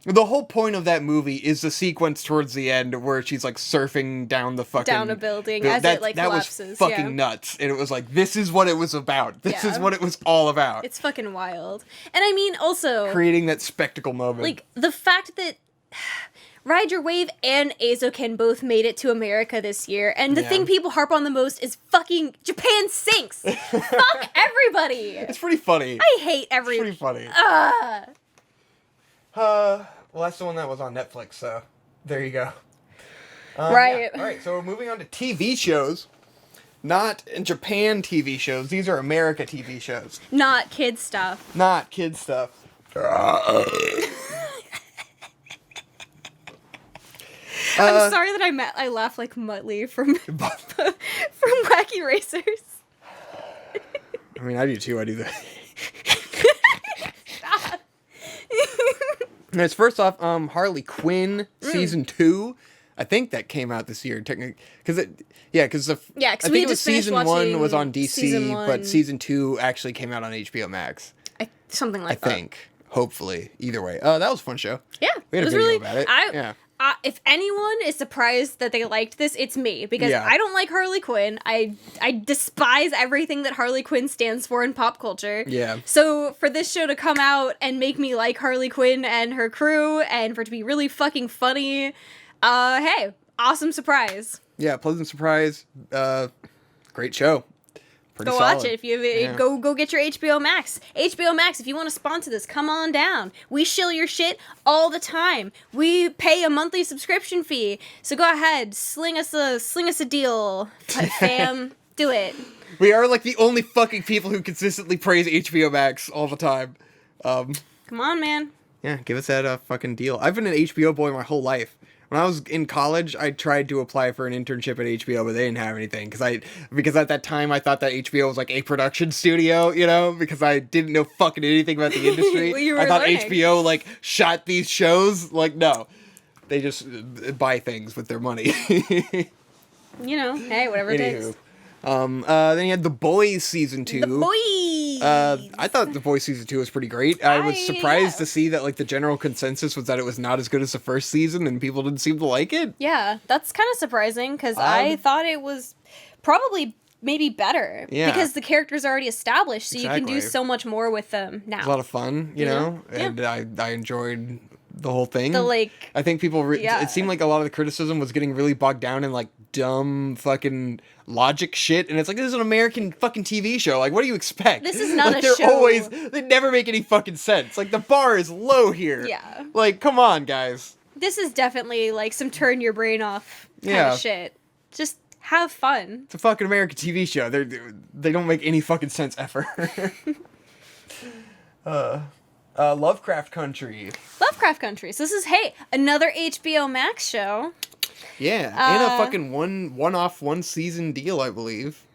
the whole point of that movie is the sequence towards the end where she's like surfing down the fucking down a building as it like collapses. That was fucking nuts, and it was like, this is what it was about. This is what it was all about. It's fucking wild. And I mean, also creating that spectacle moment. Like the fact that Ride Your Wave and Eizouken both made it to America this year, and the thing people harp on the most is fucking Japan sinks. Fuck everybody. It's pretty funny. I hate everybody. It's pretty funny. Well, that's the one that was on Netflix, so there you go. Right. Yeah. All right, so we're moving on to TV shows. Not in Japan TV shows. These are America TV shows. Not kid stuff. Not kid stuff. I'm sorry that I laugh like Muttley from Wacky Racers. I mean, I do too. I do that. Stop. It's first off, Harley Quinn season 2. I think that came out this year, technically, because I think it was season 1 was on DC, but season 2 actually came out on HBO Max. Something like that. I think, hopefully, either way. That was a fun show. Yeah, we had a video about it. If anyone is surprised that they liked this, it's me, because I don't like Harley Quinn. I despise everything that Harley Quinn stands for in pop culture. Yeah. So for this show to come out and make me like Harley Quinn and her crew, and for it to be really fucking funny, hey, awesome surprise. Yeah, pleasant surprise. Great show. Go watch it if you go get your HBO Max. HBO Max, if you want to sponsor this, come on down. We shill your shit all the time. We pay a monthly subscription fee. So go ahead, sling us a deal, fam. Do it. We are like the only fucking people who consistently praise HBO Max all the time. Come on, man. Yeah, give us that fucking deal. I've been an HBO boy my whole life. When I was in college, I tried to apply for an internship at HBO, but they didn't have anything. Because at that time, I thought that HBO was like a production studio, you know? Because I didn't know fucking anything about the industry. Well, I thought HBO, like, shot these shows. Like, no. They just buy things with their money. You know, hey, whatever it takes. Then you had The Boys Season 2. The Boys! I thought The Boys Season 2 was pretty great. I was surprised to see that, like, the general consensus was that it was not as good as the first season, and people didn't seem to like it. Yeah, that's kind of surprising, because I thought it was probably maybe better. Yeah. Because the characters are already established, so you can do Exactly. so much more with them now. It was a lot of fun, you know, Yeah. and I enjoyed the whole thing. The, like... I think people, Yeah. it seemed like a lot of the criticism was getting really bogged down in, like, dumb fucking logic shit, and it's like, this is an American fucking TV show, like, what do you expect? This is not like, a show. They never make any fucking sense. Like, the bar is low here. Yeah. Like, come on, guys. This is definitely, like, some turn your brain off kind Yeah. of shit. Just have fun. It's a fucking American TV show. They don't make any fucking sense ever. Lovecraft Country. Lovecraft Country. So this is, hey, another HBO Max show. Yeah, and a fucking one-off, one-season deal, I believe.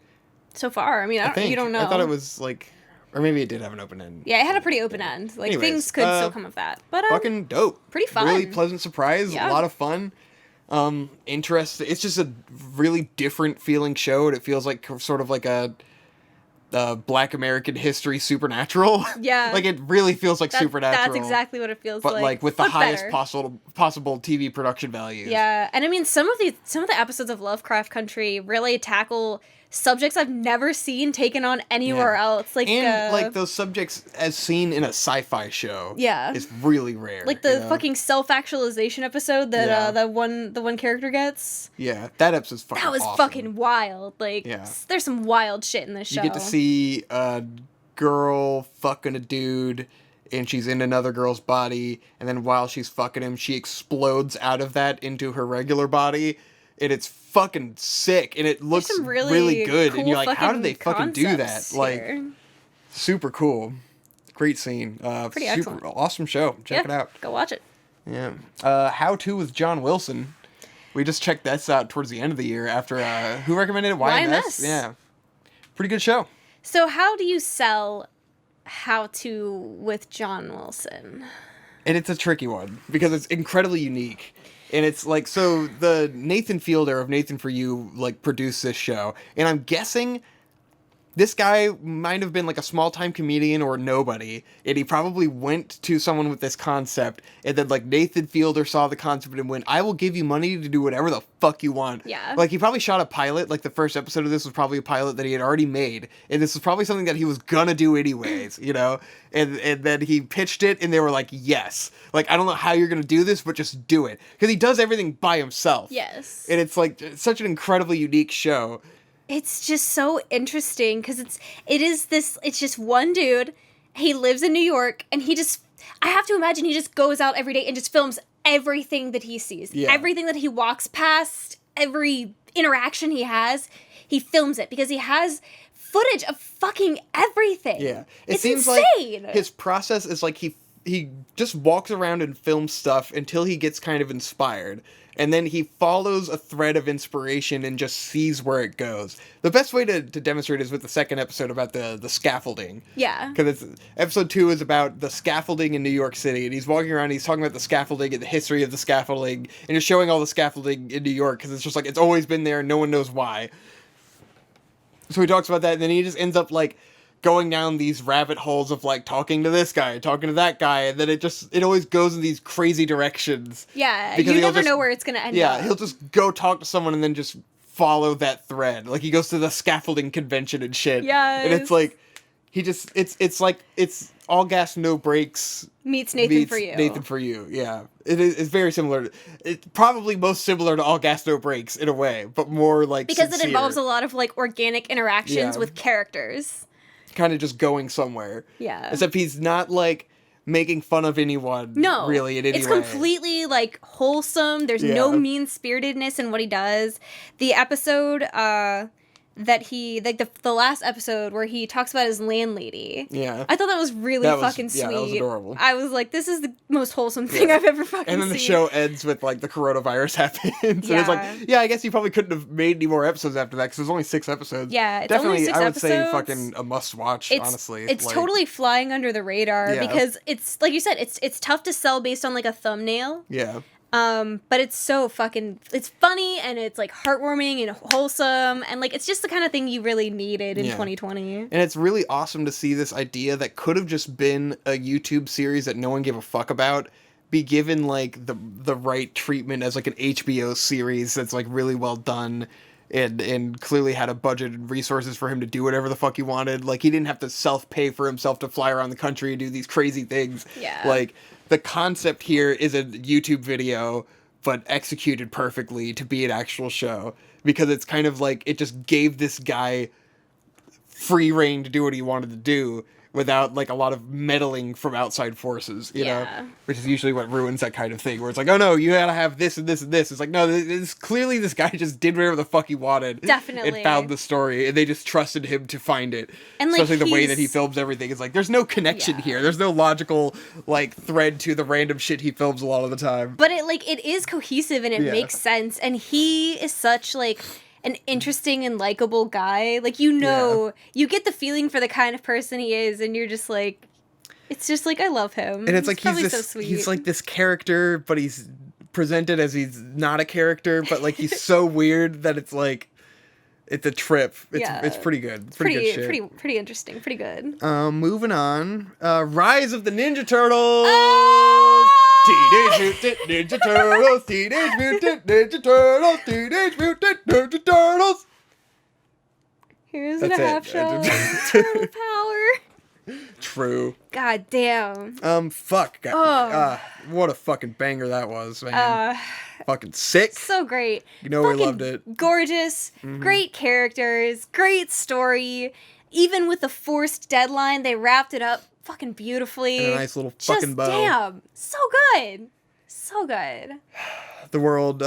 So far. I mean, I think. you don't know. I thought it was, like... Or maybe it did have an open end. Yeah, it had a pretty open end. Like, Anyways, things could still come of that. But, fucking dope. pretty fun. Really pleasant surprise. Yeah. A lot of fun. Interesting. It's just a really different feeling show, and it feels like sort of like a Black American history Supernatural. Yeah. Like, it really feels like Supernatural. That's exactly what it feels but like with the but highest better. possible TV production values. Yeah, and I mean some of the episodes of Lovecraft Country really tackle subjects I've never seen taken on anywhere else. Like and like those subjects as seen in a sci-fi show. Yeah. is really rare. like the you know? fucking self-actualization episode that Yeah. the one character gets. Yeah, that episode's fucking That was awesome. fucking wild. Like Yeah. there's some wild shit in this show. You get to see a girl fucking a dude, and she's in another girl's body, and then while she's fucking him, she explodes out of that into her regular body, and it's fucking sick, and it looks some really good, cool and you're like, how did fucking they fucking do that? concepts Like, here. super cool. Great scene. Pretty super excellent. awesome show. Check it out. Go watch it. Yeah. How To with John Wilson. We just checked this out towards the end of the year after, who recommended it? YMS. Yeah. Pretty good show. So how do you sell How To with John Wilson? And it's a tricky one because it's incredibly unique. And it's like, so the Nathan Fielder of Nathan For You, like, produced this show. And I'm guessing this guy might have been like a small-time comedian or nobody, and he probably went to someone with this concept, and then like Nathan Fielder saw the concept and went, I will give you money to do whatever the fuck you want. Yeah. Like, he probably shot a pilot, like the first episode of this was probably a pilot that he had already made, and this was probably something that he was gonna do anyways, you know? And then he pitched it, and they were like, yes. Like, I don't know how you're gonna do this, but just do it. Because he does everything by himself. Yes. And it's like, it's such an incredibly unique show. It's just so interesting because it's just one dude. He lives in New York and I have to imagine he just goes out every day and just films everything that he sees. Yeah. Everything that he walks past, every interaction he has, he films it because he has footage of fucking everything. Yeah. It's seems insane. like his process is like he just walks around and films stuff until he gets kind of inspired. And then he follows a thread of inspiration and just sees where it goes. The best way to demonstrate is with the second episode about the scaffolding. Yeah. Because episode 2 is about the scaffolding in New York City. And he's walking around and he's talking about the scaffolding and the history of the scaffolding. And just showing all the scaffolding in New York. Because it's just like, it's always been there and no one knows why. So he talks about that, and then he just ends up, like, going down these rabbit holes of, like, talking to this guy, talking to that guy, and then it always goes in these crazy directions. Yeah, Because you he'll never just- know where it's going to end up. Yeah, he'll just go talk to someone and then just follow that thread. Like, he goes to the scaffolding convention and shit. Yes. And it's like, it's like, it's all gas, no brakes. Meets Nathan For You. Nathan For You, yeah. It's very similar. It's probably most similar to All Gas, No Brakes in a way, but more like Because sincere. it involves a lot of, like, organic interactions Yeah. with characters. Kind of just going somewhere. Yeah. Except he's not, like, making fun of anyone. No. Really, in any it's way. completely, like, wholesome. There's no Yeah. mean-spiritedness in what he does. The episode, that he, like, the last episode where he talks about his landlady. Yeah. I thought that was really That was- fucking sweet. yeah, that was adorable. I was like, this is the most wholesome thing I've ever fucking seen. And then the show ends with, like, the coronavirus happens. So it's like, Yeah. yeah, I guess you probably couldn't have made any more episodes after that, because there's only 6 episodes. Yeah, it's Definitely, only 6 I would say episodes. fucking a must-watch, It's, honestly. it's Like, totally flying under the radar Yeah. because it's, like you said, it's tough to sell based on, like, a thumbnail. Yeah. But it's so fucking, it's funny and it's like heartwarming and wholesome and like it's just the kind of thing you really needed in Yeah. 2020. And it's really awesome to see this idea that could have just been a YouTube series that no one gave a fuck about be given like the right treatment as like an HBO series that's like really well done and clearly had a budget and resources for him to do whatever the fuck he wanted. Like, he didn't have to self-pay for himself to fly around the country and do these crazy things. Yeah. Like, the concept here is a YouTube video, but executed perfectly to be an actual show. Because it's kind of like, it just gave this guy free reign to do what he wanted to do without, like, a lot of meddling from outside forces, you know? Which is usually what ruins that kind of thing, where it's like, oh no, you gotta have this and this and this. It's like, no, it's clearly this guy just did whatever the fuck he wanted. Definitely. And found the story, and they just trusted him to find it. And, like, especially the way that he films everything. It's like, there's no connection here. There's no logical, like, thread to the random shit he films a lot of the time. But it is cohesive and it makes sense. And he is such, like, an interesting and likable guy. Like, you get the feeling for the kind of person he is, and you're just like, it's just like, I love him. And it's like, he's so sweet. He's like this character, but he's presented as he's not a character, but like he's so weird that it's like, it's a trip. It's pretty good. It's pretty good shit. Pretty interesting. Pretty good. Moving on. Rise of the Ninja Turtles! Teenage Mutant Ninja Turtles! Teenage Mutant Ninja Turtles! Teenage Mutant Ninja Turtles! Here's a half shell. Turtle power. True. God damn. Fuck. What a fucking banger that was, man. Fucking sick. So great. You know we loved it. Gorgeous. Great characters. Great story. Even with the forced deadline, they wrapped it up fucking beautifully. And a nice little fucking bow. Damn. So good. So good. The world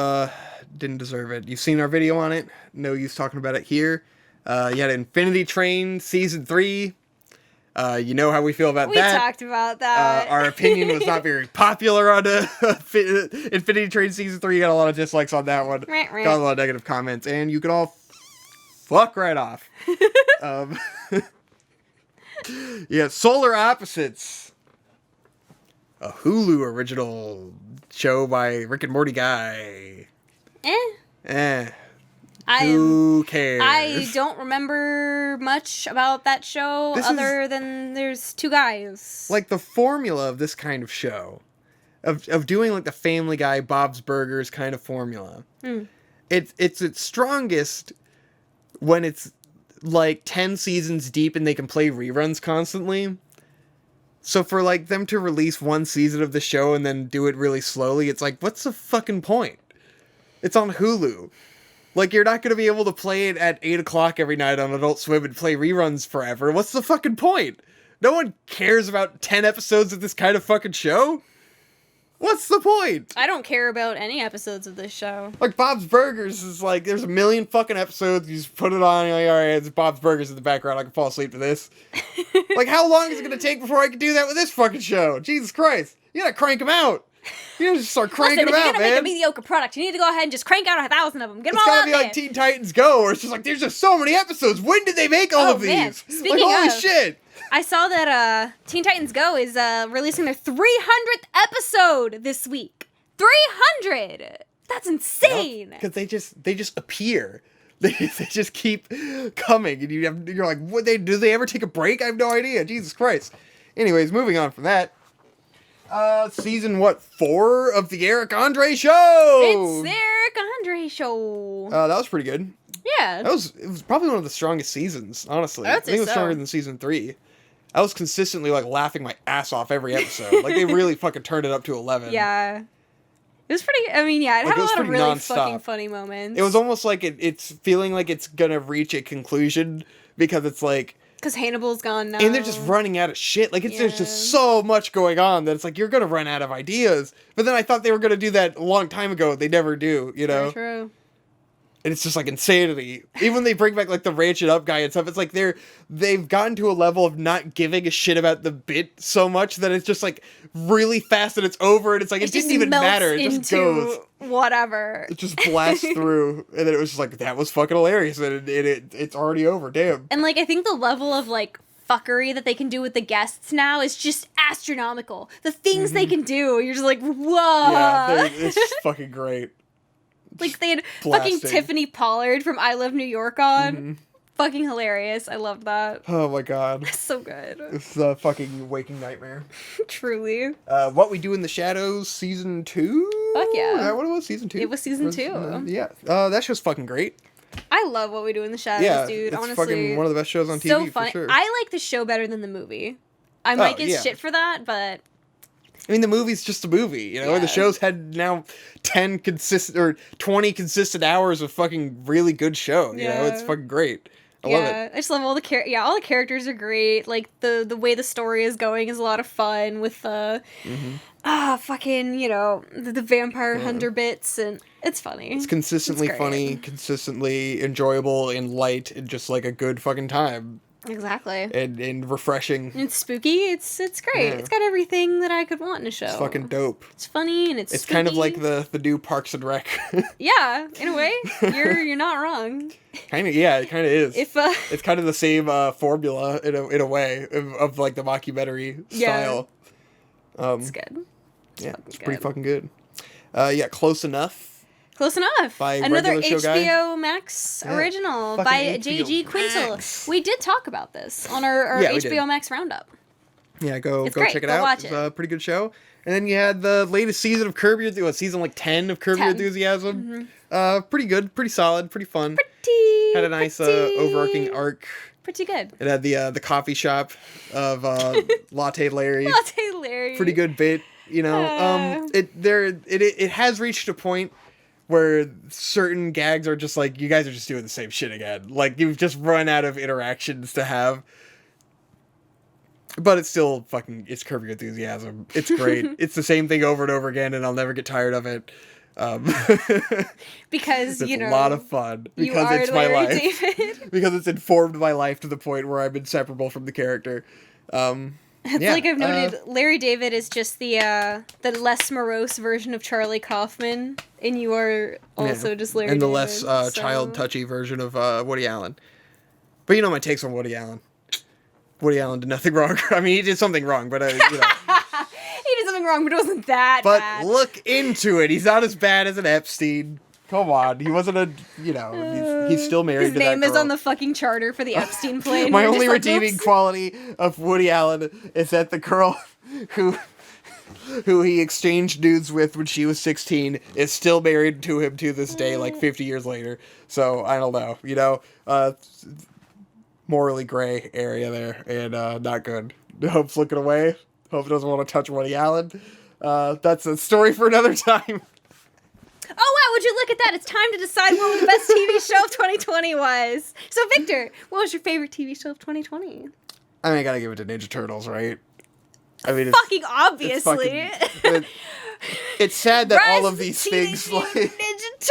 didn't deserve it. You've seen our video on it. No use talking about it here. You had Infinity Train Season 3. You know how we feel about that. We talked about that. Our opinion was not very popular on Infinity Train Season 3. Got a lot of dislikes on that one. Got a lot of negative comments. And you could all fuck right off. Yeah, Solar Opposites. A Hulu original show by Rick and Morty guy. Who cares? I don't remember much about that show other than there's two guys. Like, the formula of this kind of show, of doing like the Family Guy, Bob's Burgers kind of formula, it's its strongest when it's like 10 seasons deep and they can play reruns constantly. So for like them to release one season of the show and then do it really slowly, it's like, what's the fucking point? It's on Hulu. Like, you're not going to be able to play it at 8 o'clock every night on Adult Swim and play reruns forever. What's the fucking point? No one cares about 10 episodes of this kind of fucking show. What's the point? I don't care about any episodes of this show. Like, Bob's Burgers is like, there's a million fucking episodes, you just put it on, you're like, alright, it's Bob's Burgers in the background, I can fall asleep to this. Like, how long is it gonna take before I can do that with this fucking show? Jesus Christ. You gotta crank them out. You gotta just start cranking them out, man. If you're gonna make a mediocre product, you need to go ahead and just crank out 1,000 of them. Get them all out there. It's gotta be like Teen Titans Go, where it's just like, there's just so many episodes. When did they make all of these? Man. Speaking like, holy of, shit. I saw that Teen Titans Go is releasing their 300th episode this week. 300! That's insane! Because they just appear. They just keep coming, and you're like, do they ever take a break? I have no idea. Jesus Christ. Anyways, moving on from that. Season 4 of the Eric Andre Show? It's the Eric Andre Show. That was pretty good. Yeah. It was probably one of the strongest seasons, honestly. I think it was stronger than Season 3. I was consistently, like, laughing my ass off every episode. Like, they really fucking turned it up to 11. Yeah. It was pretty, I mean, yeah, it had a lot of really non-stop. fucking funny moments. It was almost like it's feeling like it's gonna reach a conclusion, because it's like... Because Hannibal's gone now. And they're just running out of shit. Like, there's just so much going on that it's like, you're gonna run out of ideas. But then I thought they were gonna do that a long time ago. They never do, you know? Very true. And it's just like insanity. Even when they bring back like the Ranch It Up guy and stuff, it's like they've gotten to a level of not giving a shit about the bit so much that it's just like really fast and it's over, and it's like it didn't even matter. It just goes whatever. It just blasts through, and then it was just like, that was fucking hilarious, and it's already over. Damn. And like, I think the level of like fuckery that they can do with the guests now is just astronomical. The things they can do, you're just like, whoa. Yeah, it's just fucking great. Like, they had fucking Tiffany Pollard from I Love New York on. Fucking hilarious. I loved that. Oh my god. So good. It's a fucking waking nightmare. Truly. What We Do in the Shadows, Season 2? Fuck yeah. What it was, Season 2? It was Season 2. Yeah. That show's fucking great. I love What We Do in the Shadows, Yeah, dude. it's Honestly, fucking one of the best shows on TV so for funny. sure. I like the show better than the movie. I might get shit for that, but I mean, the movie's just a movie, you know. Yeah. The show's had now 20 consistent hours of fucking really good show. You know, it's fucking great. I love it. I just love all the all the characters are great. Like the way the story is going is a lot of fun with the fucking, you know, the vampire hunter bits, and it's funny. It's consistently It's great. funny, consistently enjoyable and light, and just like a good fucking time. Exactly. And refreshing. It's spooky. It's great. Yeah. It's got everything that I could want in a show. It's fucking dope. It's funny and it's spooky. kind of like the new Parks and Rec. Yeah, in a way, you're not wrong. Kind of, yeah, it kind of is. If it's kind of the same formula in a way of like the mockumentary style. it's good. Yeah, it's pretty fucking good. Yeah, Close Enough. Close Enough. By Another regular show HBO guy? Max Yeah, original fucking by HBO J.G. Quintel. Max. We did talk about this on our Yeah, we did. HBO Max roundup. Yeah, go It's great. check it Go out. watch It's it. a pretty good show. And then you had the latest season of Curb Your Enthusiasm, season like 10 of Curb Your 10. Enthusiasm. Pretty good, pretty solid, pretty fun. Pretty. Had a nice overarching arc. Pretty good. It had the coffee shop of Latte Larry. Latte Larry. Pretty good bit, you know. It has reached a point where certain gags are just like, you guys are just doing the same shit again. Like, you've just run out of interactions to have. But it's still it's Curb Your Enthusiasm. It's great. It's the same thing over and over again, and I'll never get tired of it. Because, it's you know, a lot of fun. you Because are it's my Larry life. David. Because it's informed my life to the point where I'm inseparable from the character. It's Yeah, like I've noted, Larry David is just the less morose version of Charlie Kaufman, and you are also just Larry and the David. less child touchy version of Woody Allen. But you know my takes on Woody Allen. Woody Allen did nothing wrong. I mean, he did something wrong, but you know. He did something wrong, but it wasn't that But bad. look into it. He's not as bad as an Epstein. Come on, he wasn't a. You know, he's still married His to that girl. name is on the fucking charter for the Epstein plane. My We're only just like, redeeming oops. quality of Woody Allen is that the girl who he exchanged nudes with when she was 16 is still married to him to this day, like 50 years later. So I don't know, you know, morally gray area there, and not good. Hope's looking away. Hope doesn't want to touch Woody Allen. That's a story for another time. Oh wow, would you look at that? It's time to decide what the best TV show of 2020 was. So Victor, what was your favorite TV show of 2020? I mean, I gotta give it to Ninja Turtles, right? I mean, it's Fucking obviously. it's sad that Rise all of of the these Teenage things, Mutant like, Ninja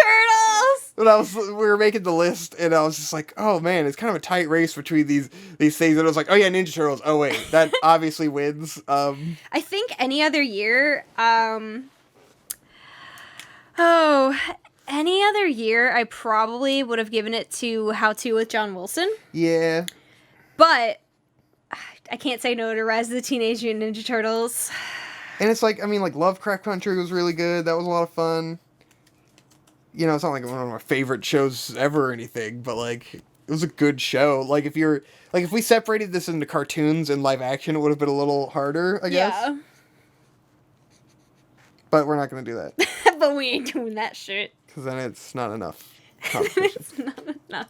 Turtles. when we were making the list, and I was just like, oh man, it's kind of a tight race between these things. And I was like, oh yeah, Ninja Turtles. Oh wait, that obviously wins. I think any other year, any other year, I probably would have given it to How To with John Wilson. Yeah. But I can't say no to Rise of the Teenage Mutant Ninja Turtles. And it's like, I mean, like, Lovecraft Country was really good. That was a lot of fun. You know, it's not like one of my favorite shows ever or anything, but, like, it was a good show. Like, if we separated this into cartoons and live action, it would have been a little harder, I guess. Yeah. But we're not going to do that. But we ain't doing that shit. Because then it's not enough competition. It's not enough.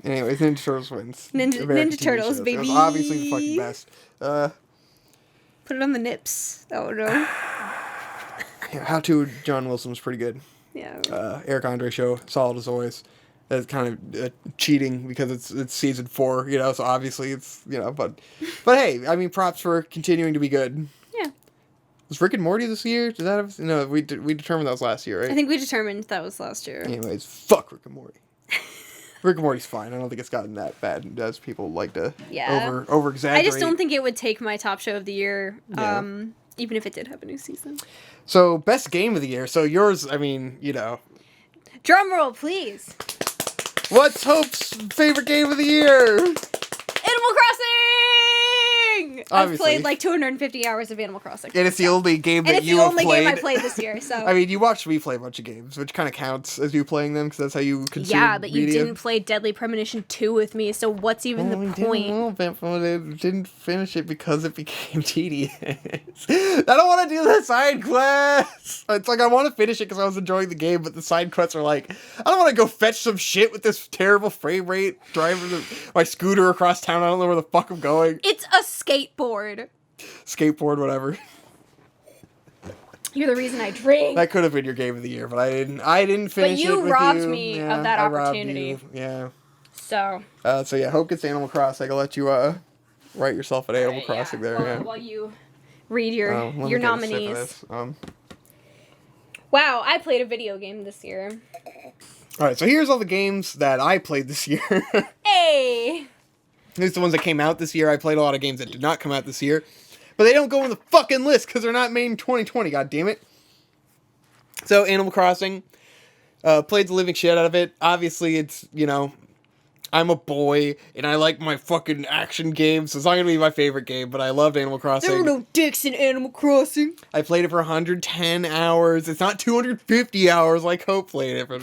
Anyways, Ninja Turtles wins. Ninja American TV Turtles, shows. baby. It was obviously the fucking best. Put it on the nips. That would know. Yeah, How To John Wilson was pretty good. Yeah. Eric Andre show, solid as always. That's kind of cheating because it's season 4, you know, so obviously it's, you know, but hey, I mean, props for continuing to be good. Yeah. Was Rick and Morty this year? Did that have, no, we determined that was last year, right? I think we determined that was last year. Anyways, fuck Rick and Morty. Rick and Morty's fine. I don't think it's gotten that bad as people like to over exaggerate. I just don't think it would take my top show of the year, Yeah. even if it did have a new season. So, best game of the year. So yours, I mean, you know. Drum roll, please. What's Hope's favorite game of the year? Animal Crossing! I've obviously. played like 250 hours of Animal Crossing. And it's the only game that And it's you the have only played. game I played this year, so. I mean, you watched me play a bunch of games, which kind of counts as you playing them, because that's how you consume Yeah, but you media. didn't play Deadly Premonition 2 with me, so what's even Well, we the did a point? little bit, but it didn't finish it because it became tedious. I don't want to do the side quests. It's like I want to finish it because I was enjoying the game, but the side quests are like, I don't want to go fetch some shit with this terrible frame rate, driving my scooter across town. I don't know where the fuck I'm going. It's a skateboard. Skateboard, whatever. You're the reason I drink. That could have been your game of the year, but I didn't finish it. you with robbed you. me Yeah, of that I robbed opportunity. you. Yeah. So. So yeah, Hope gets Animal Crossing. I'll let you write yourself an Animal Crossing there. Yeah. While you read your Let me your get a sip of nominees. this. Wow, I played a video game this year. All right, so here's all the games that I played this year. Hey. These are the ones that came out this year. I played a lot of games that did not come out this year, but they don't go in the fucking list because they're not made in 2020. God damn it! So Animal Crossing, played the living shit out of it. Obviously, it's I'm a boy and I like my fucking action games, so it's not gonna be my favorite game. But I loved Animal Crossing. There were no dicks in Animal Crossing. I played it for 110 hours. It's not 250 hours like Hope played it. But,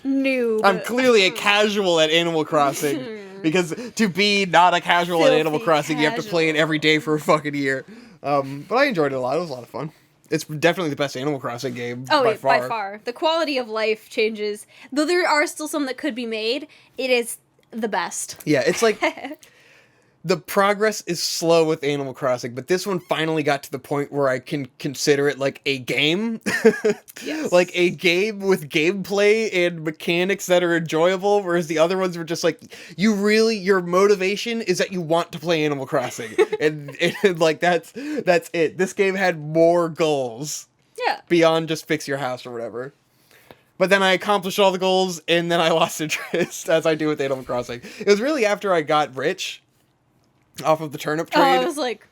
Noob. I'm clearly a casual at Animal Crossing. Because to be not a casual at Animal Filthy Crossing, you have to play it casual. every day for a fucking year. But I enjoyed it a lot. It was a lot of fun. It's definitely the best Animal Crossing game Oh, by far. by far. The quality of life changes. Though there are still some that could be made, it is the best. Yeah, it's like the progress is slow with Animal Crossing, but this one finally got to the point where I can consider it like a game. Yes. Like a game with gameplay and mechanics that are enjoyable, whereas the other ones were just like, your motivation is that you want to play Animal Crossing. and like, that's it. This game had more goals Yeah. beyond just fix your house or whatever. But then I accomplished all the goals, and then I lost interest, as I do with Animal Crossing. It was really after I got rich off of the turnip Oh, trade. I was like,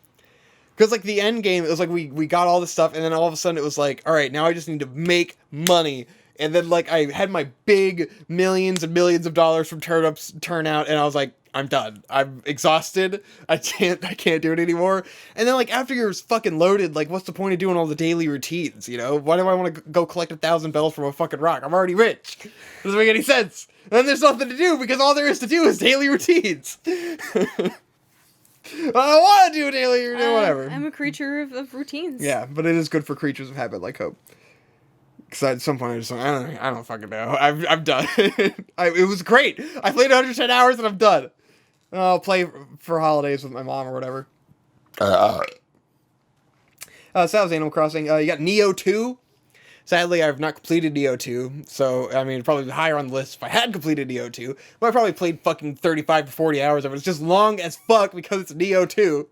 Because, like, the end game, it was like we got all this stuff, and then all of a sudden it was like, all right, now I just need to make money. And then, like, I had my big millions and millions of dollars from turnips turn out, and I was like, I'm done. I'm exhausted. I can't do it anymore. And then, like, after you're fucking loaded, like, what's the point of doing all the daily routines, you know? Why do I want to go collect 1,000 bells from a fucking rock? I'm already rich. Doesn't make any sense. And then there's nothing to do, because all there is to do is daily routines. I don't want to do a daily routine, whatever. I'm a creature of routines. Yeah, but it is good for creatures of habit like Hope. Because at some point I don't fucking know. I'm done. It was great. I played 110 hours and I'm done. I'll play for holidays with my mom or whatever. So that was Animal Crossing. You got Neo 2. Sadly, I've not completed Neo 2, so, I mean, it'd probably be higher on the list if I had completed Neo 2, but I probably played fucking 35 to 40 hours of it. It's just long as fuck because it's Neo 2.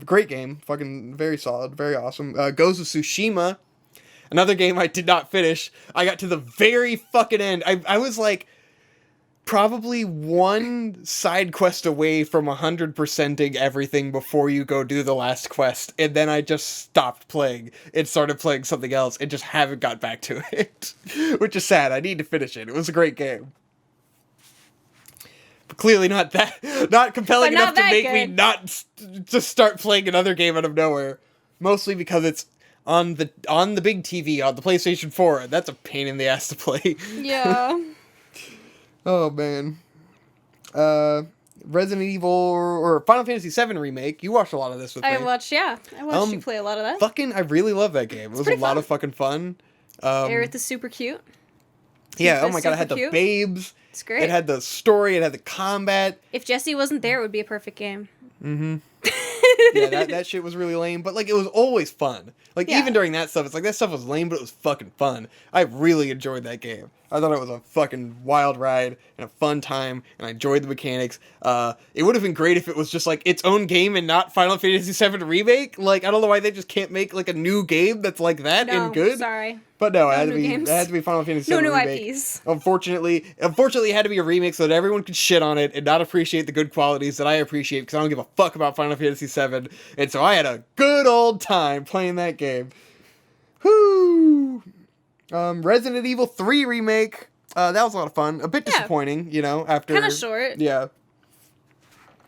Great game. Fucking very solid. Very awesome. Ghost of Tsushima. Another game I did not finish. I got to the very fucking end. I was like, probably one side quest away from 100%ing everything before you go do the last quest, and then I just stopped playing and started playing something else and just haven't got back to it. Which is sad. I need to finish it. It was a great game. But clearly not compelling But not enough to that make me good. not just start playing another game out of nowhere. Mostly because it's on the big TV, on the PlayStation 4. That's a pain in the ass to play. Yeah. Oh, man. Resident Evil or Final Fantasy VII Remake. You watched a lot of this with me. I watched you play a lot of that. Fucking, I really love that game. It was a pretty lot fun. of fucking fun. Aerith is super cute. Yeah, oh It's my god, it had super the cute. babes. It's great. It had the story, it had the combat. If Jesse wasn't there, it would be a perfect game. Yeah, that shit was really lame, but like it was always fun. Like Yeah. even during that stuff, it's like that stuff was lame, but it was fucking fun. I really enjoyed that game. I thought it was a fucking wild ride and a fun time, and I enjoyed the mechanics. It would have been great if it was just like its own game and not Final Fantasy VII Remake. Like I don't know why they just can't make like a new game that's like that No, and good. sorry. But no, it No had to new be games. it had to be Final Fantasy No VII new Remake. IPs. Unfortunately, it had to be a remake so that everyone could shit on it and not appreciate the good qualities that I appreciate because I don't give a fuck about Final Fantasy VII. And so I had a good old time playing that game. Whoo! Resident Evil 3 remake. That was a lot of fun. A bit disappointing, you know, after... Kinda short. Yeah.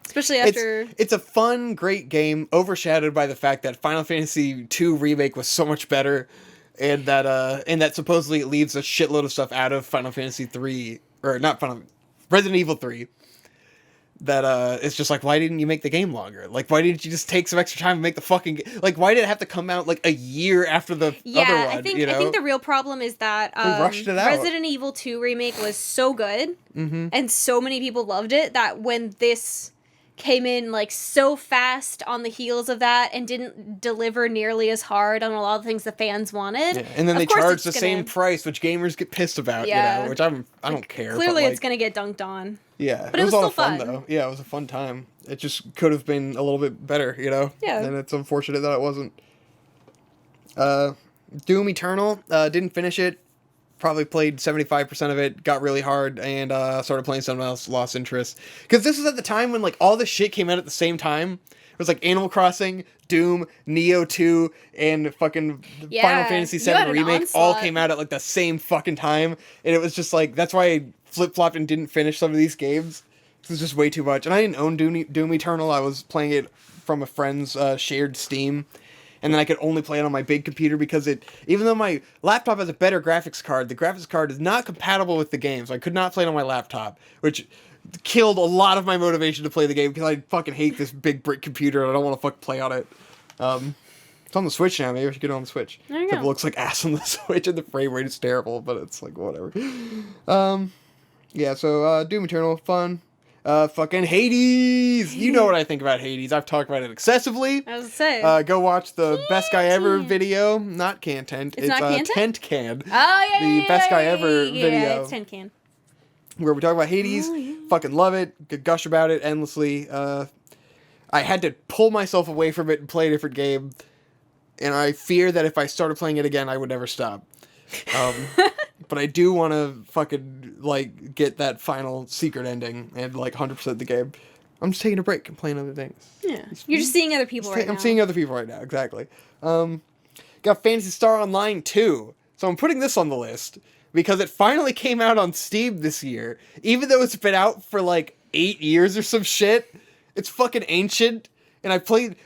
Especially after... It's a fun, great game, overshadowed by the fact that Final Fantasy II Remake was so much better, and that supposedly it leaves a shitload of stuff out of Final Fantasy 3, or not Resident Evil 3. That it's just like, why didn't you make the game longer? Like, why didn't you just take some extra time and make the fucking like? Why did it have to come out like a year after the other one? I think you know? I think the real problem is that rushed it out. Resident Evil 2 remake was so good, and so many people loved it that when this came in like so fast on the heels of that and didn't deliver nearly as hard on a lot of things the fans wanted. Yeah. And then they charge the same price, which gamers get pissed about. Yeah. You know, which I don't care. Clearly, but, it's gonna get dunked on. Yeah, but it was a lot still of fun though. Yeah, it was a fun time. It just could have been a little bit better, you know. Yeah. And it's unfortunate that it wasn't. Doom Eternal, didn't finish it. Probably played 75% of it, got really hard, and started playing something else, lost interest. Because this was at the time when like all this shit came out at the same time. It was like Animal Crossing, Doom, Neo 2, and fucking Final Fantasy VII Remake all came out at like the same fucking time. And it was just like, that's why I flip-flopped and didn't finish some of these games. It was just way too much. And I didn't own Doom Eternal. I was playing it from a friend's shared Steam. And then I could only play it on my big computer because even though my laptop has a better graphics card, the graphics card is not compatible with the game. So I could not play it on my laptop, which killed a lot of my motivation to play the game because I fucking hate this big brick computer and I don't want to fucking play on it. It's on the Switch now. Maybe I should get it on the Switch. There you go. It looks like ass on the Switch and the frame rate is terrible, but it's like whatever. Yeah, so Doom Eternal, fun. Fucking Hades! You know what I think about Hades. I've talked about it excessively. I was gonna say. Go watch the Best Guy Ever video. Not Cantent. It's not Cantent? Tent Can. Oh, yeah, The Best Guy Ever video. Yeah, it's Tin Can. Where we talk about Hades. Fucking love it. Could gush about it endlessly. I had to pull myself away from it and play a different game. And I fear that if I started playing it again, I would never stop. But I do want to fucking, like, get that final secret ending and, like, 100% the game. I'm just taking a break and playing other things. Yeah. You're just seeing other people right now. I'm seeing other people right now, exactly. Got Phantasy Star Online 2. So I'm putting this on the list because it finally came out on Steam this year. Even though it's been out for, like, 8 years or some shit. It's fucking ancient. And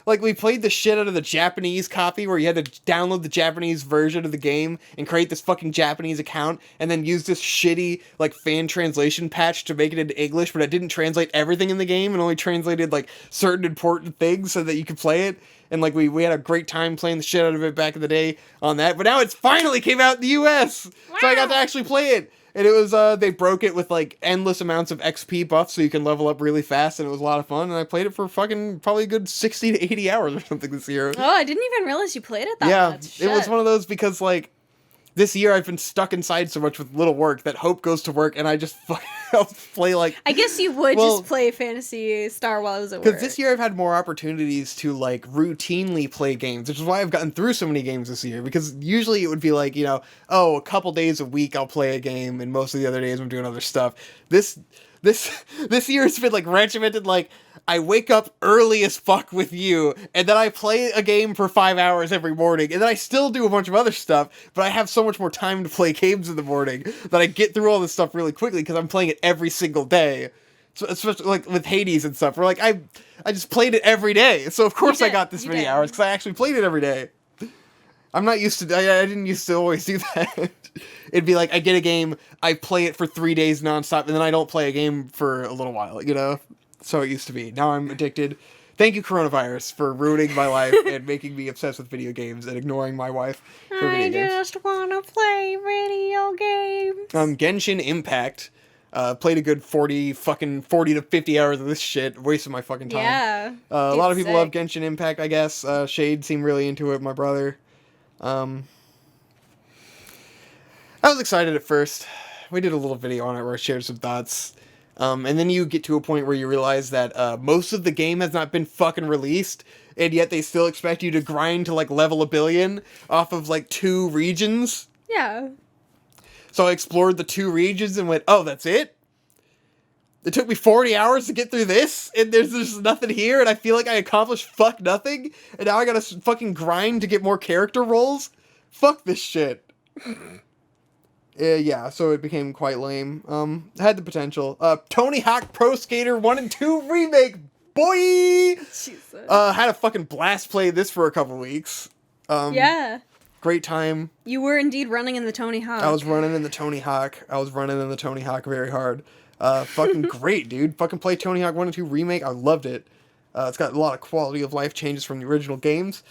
we played the shit out of the Japanese copy where you had to download the Japanese version of the game and create this fucking Japanese account and then use this shitty, like, fan translation patch to make it into English, but it didn't translate everything in the game and only translated, like, certain important things so that you could play it. And, like, we had a great time playing the shit out of it back in the day on that. But now it's finally came out in the US! Wow. So I got to actually play it! And it was, they broke it with, like, endless amounts of XP buffs so you can level up really fast, and it was a lot of fun, and I played it for fucking probably a good 60 to 80 hours or something this year. Oh, I didn't even realize you played it that much. Yeah, it was one of those because, like, this year I've been stuck inside so much with little work that Hope goes to work, and I just fucking play, like... I guess you would just play Phantasy Star while I was at work. Because this year I've had more opportunities to, like, routinely play games, which is why I've gotten through so many games this year. Because usually it would be like, you know, a couple days a week I'll play a game, and most of the other days I'm doing other stuff. This year it's been, like, regimented, like, I wake up early as fuck with you, and then I play a game for 5 hours every morning, and then I still do a bunch of other stuff, but I have so much more time to play games in the morning that I get through all this stuff really quickly because I'm playing it every single day. So, especially, like, with Hades and stuff, where, like, I just played it every day, so of course I got this many hours, because I actually played it every day. I'm not used to... I didn't used to always do that. It'd be like, I get a game, I play it for 3 days nonstop, and then I don't play a game for a little while, you know? So it used to be. Now I'm addicted. Thank you, coronavirus, for ruining my life and making me obsessed with video games and ignoring my wife for video games. I just want to play video games. Genshin Impact. Played a good 40 to 50 hours of this shit. Wasted my fucking time. Yeah. A lot of people love Genshin Impact, I guess. Shade seemed really into it, my brother. I was excited at first. We did a little video on it where I shared some thoughts. And then you get to a point where you realize that most of the game has not been fucking released, and yet they still expect you to grind to, like, level 1 billion off of, like, 2 regions. Yeah. So I explored the 2 regions and went, oh, that's it? It took me 40 hours to get through this, and there's just nothing here, and I feel like I accomplished fuck nothing, and now I gotta fucking grind to get more character rolls? Fuck this shit. Yeah, so it became quite lame. Had the potential. Tony Hawk Pro Skater 1 and 2 Remake, boy. Jesus. Had a fucking blast playing this for a couple weeks. Yeah. Great time. You were indeed running in the Tony Hawk. I was running in the Tony Hawk. Very hard. Fucking great, dude. Fucking play Tony Hawk 1 and 2 Remake. I loved it. It's got a lot of quality of life changes from the original games.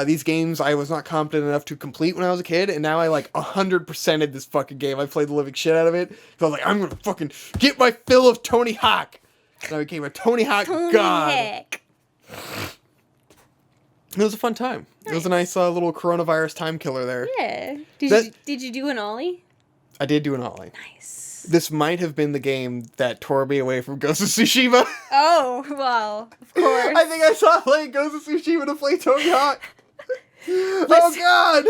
These games I was not competent enough to complete when I was a kid, and now I 100%ed this fucking game. I played the living shit out of it. So I was like, I'm gonna fucking get my fill of Tony Hawk. And I became a Tony Hawk god. Heck. It was a fun time. Nice. It was a nice little coronavirus time killer there. Yeah. Did you do an ollie? I did do an ollie. Nice. This might have been the game that tore me away from Ghost of Tsushima. Oh, well, of course. I think I saw playing Ghost of Tsushima to play Tony Hawk. Oh, God.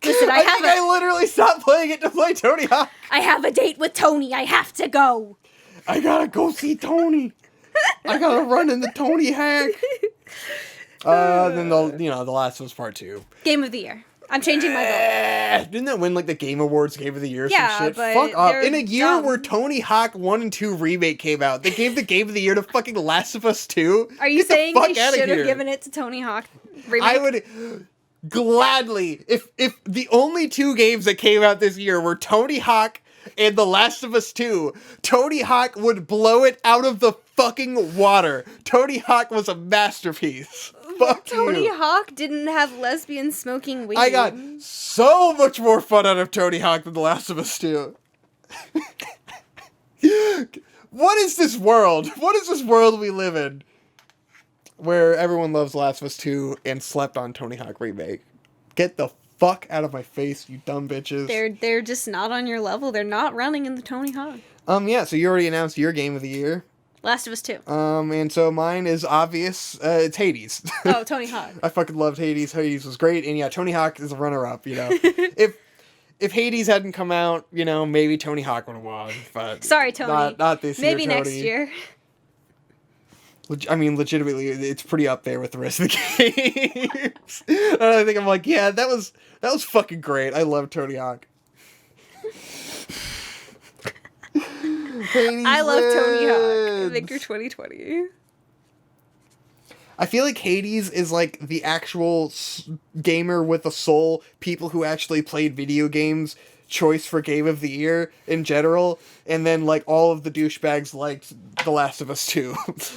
Listen, I literally stopped playing it to play Tony Hawk. I have a date with Tony. I have to go. I gotta go see Tony. I gotta run in the Tony Hawk. Then The Last of Us Part 2. Game of the Year. I'm changing my vote. Didn't that win the Game Awards Game of the Year or yeah, some shit? But fuck off. In a year dumb. where Tony Hawk 1 and 2 Remake came out, they gave the Game of the Year to fucking Last of Us 2? Are you Get saying the fuck they outta should have here. given it to Tony Hawk Remake? I would gladly, if the only 2 games that came out this year were Tony Hawk and The Last of Us 2, Tony Hawk would blow it out of the fucking water. Tony Hawk was a masterpiece. Fuck Tony you. Hawk didn't have lesbians smoking weed. I got so much more fun out of Tony Hawk than The Last of Us 2. What is this world? What is this world we live in? Where everyone loves Last of Us 2 and slept on Tony Hawk Remake. Get the fuck out of my face, you dumb bitches. They're just not on your level. They're not running in the Tony Hawk. Yeah, so you already announced your Game of the Year. Last of Us 2. And so mine is obvious. It's Hades. Oh, Tony Hawk. I fucking loved Hades. Hades was great. And yeah, Tony Hawk is a runner-up, you know. If Hades hadn't come out, you know, maybe Tony Hawk would have won. But sorry, Tony. Not this year, maybe Tony. next year. I mean, legitimately, it's pretty up there with the rest of the games. And I think I'm like, yeah, that was fucking great. I love Tony Hawk. I love Tony Hawk. Victor 2020. I feel like Hades is like the actual gamer with a soul, people who actually played video games choice for Game of the Year in general, and then like all of the douchebags liked The Last of Us 2.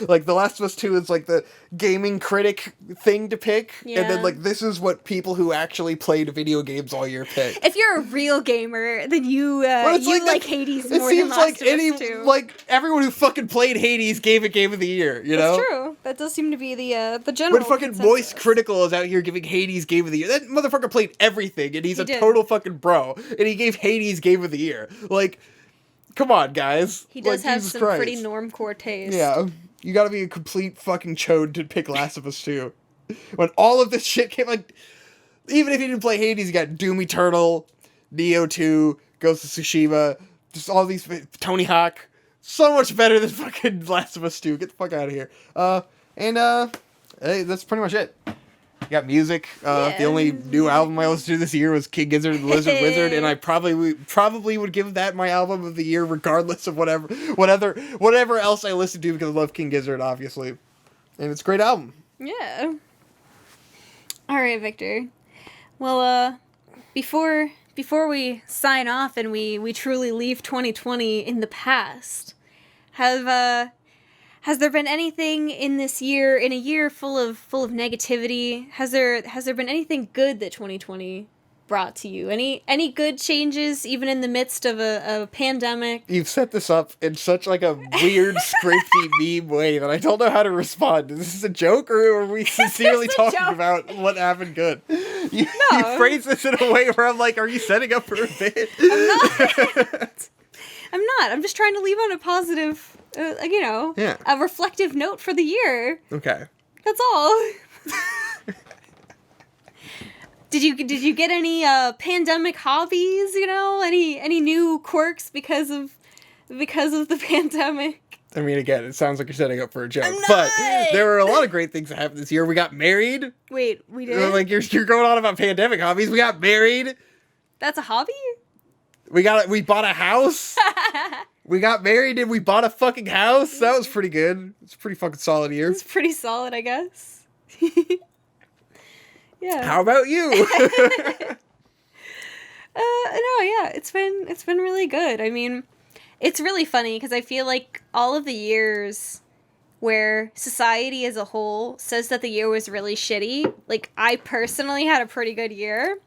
Like The Last of Us 2 is like the gaming critic thing to pick, yeah. and then like this is what people who actually played video games all year pick. If you're a real gamer, then you like Hades more than Last of Us 2. Like everyone who fucking played Hades gave it Game of the Year, you know? That's true. That does seem to be the general When fucking consensus. Voice Critical is out here giving Hades Game of the Year. That motherfucker played everything, and he's total fucking bro. And he gave Hades Game of the Year. Like, come on, guys. He does have Jesus some Christ. pretty normcore taste. Yeah, you gotta be a complete fucking chode to pick Last of Us 2. When all of this shit came, like, even if you didn't play Hades, you got Doom Eternal, Neo 2, Ghost of Tsushima, just all these, Tony Hawk. So much better than fucking Last of Us 2. Get the fuck out of here. Hey, that's pretty much it. You got music. The only new album I listened to this year was King Gizzard and the Lizard Wizard, and I probably would give that my album of the year, regardless of whatever else I listened to, because I love King Gizzard, obviously, and it's a great album. Yeah. All right, Victor. Well, before we sign off and we truly leave 2020 in the past, has there been anything in a year full of negativity? Has there been anything good that 2020 brought to you? Any good changes, even in the midst of a pandemic? You've set this up in such like a weird, scripty meme way that I don't know how to respond. Is this a joke, or are we sincerely talking about what happened good? You phrase this in a way where I'm like, are you setting up for a bit? I'm not. I'm just trying to leave on a positive, a reflective note for the year. Okay. That's all. Did you get any pandemic hobbies? Any new quirks because of the pandemic? I mean, again, it sounds like you're setting up for a joke, but there were a lot of great things that happened this year. We got married. Wait, we did? Like you're going on about pandemic hobbies. We got married. That's a hobby? We bought a house. We got married and we bought a fucking house. That was pretty good. It's a pretty fucking solid year. It's pretty solid, I guess. Yeah. How about you? No, yeah, it's been really good. I mean, it's really funny because I feel like all of the years where society as a whole says that the year was really shitty, like, I personally had a pretty good year.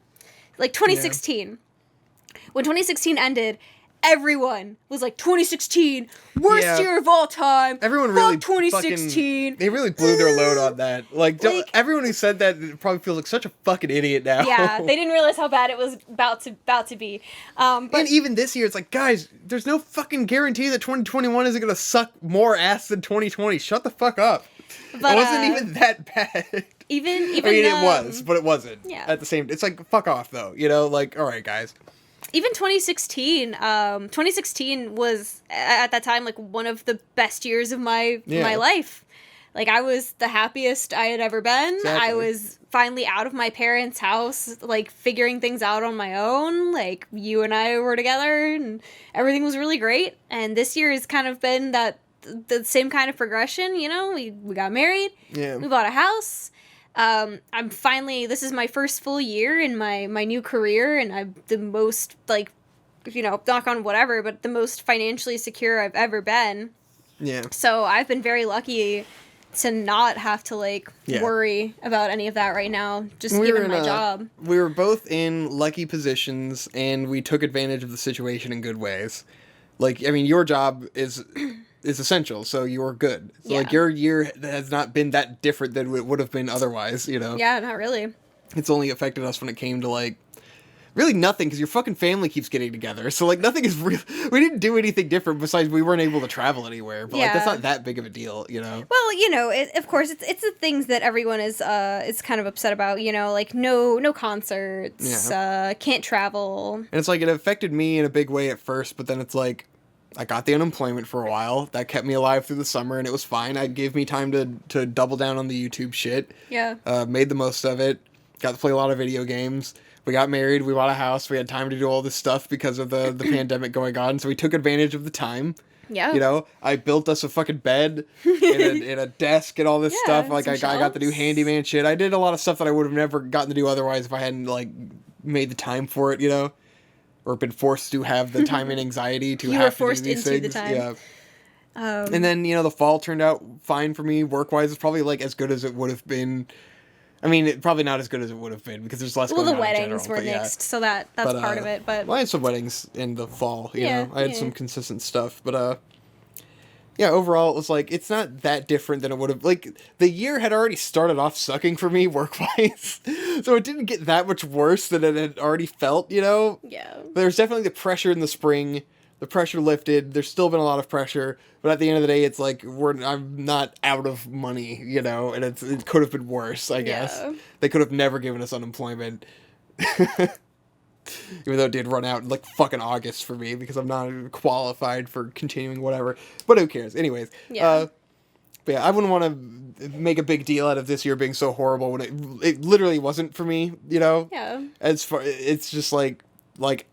Like, 2016. Yeah. When 2016 ended, everyone was like, 2016, worst year of all time. Everyone really 2016. They really blew their load on that. Like everyone who said that probably feels like such a fucking idiot now. Yeah, they didn't realize how bad it was about to be. But and even this year, it's like, guys, there's no fucking guarantee that 2021 isn't gonna suck more ass than 2020. Shut the fuck up. But, it wasn't even that bad. Even I mean, it was, but it wasn't. Yeah. At the same, it's like, fuck off though. You know, like, all right, guys. Even 2016 was at that time like one of the best years of my life. Like, I was the happiest I had ever been. Exactly. I was finally out of my parents' house, like, figuring things out on my own. Like, you and I were together and everything was really great. And this year has kind of been the same kind of progression, you know? We got married. Yeah. We bought a house. This is my first full year in my new career, and I'm the most, like, you know, knock on whatever, but the most financially secure I've ever been. Yeah. So I've been very lucky to not have to, like, worry about any of that right now, just given my job. We were both in lucky positions, and we took advantage of the situation in good ways. Like, I mean, your job is essential, so you were good. So, like, your year has not been that different than it would have been otherwise, you know? Yeah, not really. It's only affected us when it came to, like, really nothing, because your fucking family keeps getting together. So, like, nothing is real. We didn't do anything different besides we weren't able to travel anywhere. But, like, that's not that big of a deal, you know? Well, you know, of course, it's the things that everyone is kind of upset about, you know, like, no concerts, can't travel. And it's like, it affected me in a big way at first, but then it's like, I got the unemployment for a while. That kept me alive through the summer, and it was fine. It gave me time to double down on the YouTube shit. Yeah. Made the most of it. Got to play a lot of video games. We got married. We bought a house. We had time to do all this stuff because of the pandemic going on. So we took advantage of the time. Yeah. You know, I built us a fucking bed and a desk and all this stuff. Like, I got to do handyman shit. I did a lot of stuff that I would have never gotten to do otherwise if I hadn't, like, made the time for it, you know? Or been forced to have the time and anxiety to have to do these things. The time. Yeah. And then, you know, the fall turned out fine for me work-wise. It's probably, like, as good as it would have been. I mean, probably not as good as it would have been because there's less going on in general. Well, the weddings were mixed, so that's part of it. But well, I had some weddings in the fall, you know. I had some consistent stuff. But, yeah, overall, it was like, it's not that different than it would have. Like, the year had already started off sucking for me work-wise. So it didn't get that much worse than it had already felt, you know? Yeah. But there's definitely the pressure in the spring. The pressure lifted. There's still been a lot of pressure. But at the end of the day, it's like, I'm not out of money, you know? And it could have been worse, I guess. Yeah. They could have never given us unemployment. Even though it did run out in, like, fucking August for me because I'm not qualified for continuing whatever. But who cares? Anyways. Yeah. But yeah, I wouldn't want to make a big deal out of this year being so horrible when it literally wasn't for me, you know? Yeah. It's just like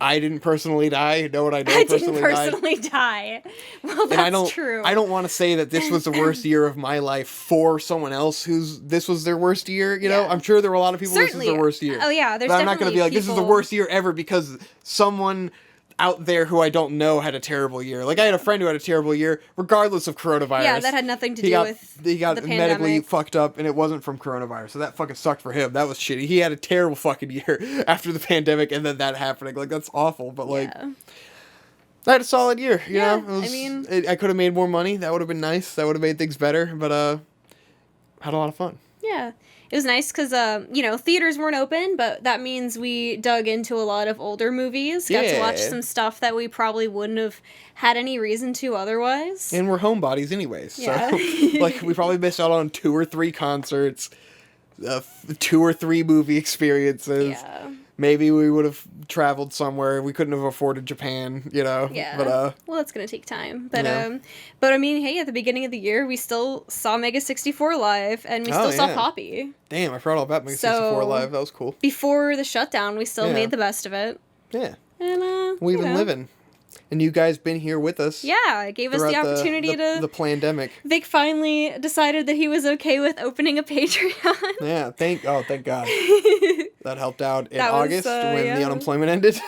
I didn't personally die. No one I know personally died. I didn't personally die. Well, that's true. I don't want to say that this was the worst year of my life for someone else this was their worst year, you know? I'm sure there were a lot of people this was their worst year. Oh, yeah. But I'm not going to be like, this is the worst year ever because someone out there who I don't know had a terrible year. Like, I had a friend who had a terrible year, regardless of coronavirus. Yeah, that had nothing to do with he got the medically pandemic. fucked up, and it wasn't from coronavirus. So that fucking sucked for him. That was shitty. He had a terrible fucking year after the pandemic, and then that happening. Like, that's awful. But like, I had a solid year. You know, I could have made more money. That would have been nice. That would have made things better. But had a lot of fun. Yeah. It was nice because, you know, theaters weren't open, but that means we dug into a lot of older movies. Got to watch some stuff that we probably wouldn't have had any reason to otherwise. And we're homebodies anyways. So, yeah. like, we probably missed out on 2 or 3 concerts, 2 or 3 movie experiences. Yeah. Maybe we would have traveled somewhere. We couldn't have afforded Japan, you know. Yeah. But well, that's gonna take time. But but I mean, hey, at the beginning of the year, we still saw Mega 64 live, and we still saw Poppy. Damn, I forgot all about Mega 64 live. That was cool. Before the shutdown, we still made the best of it. Yeah. And we've been living. And you guys been here with us. Yeah, it gave us the throughout opportunity to... the pandemic. Vic finally decided that he was okay with opening a Patreon. Yeah, thank God. That helped out in That was, August when yeah. the unemployment ended.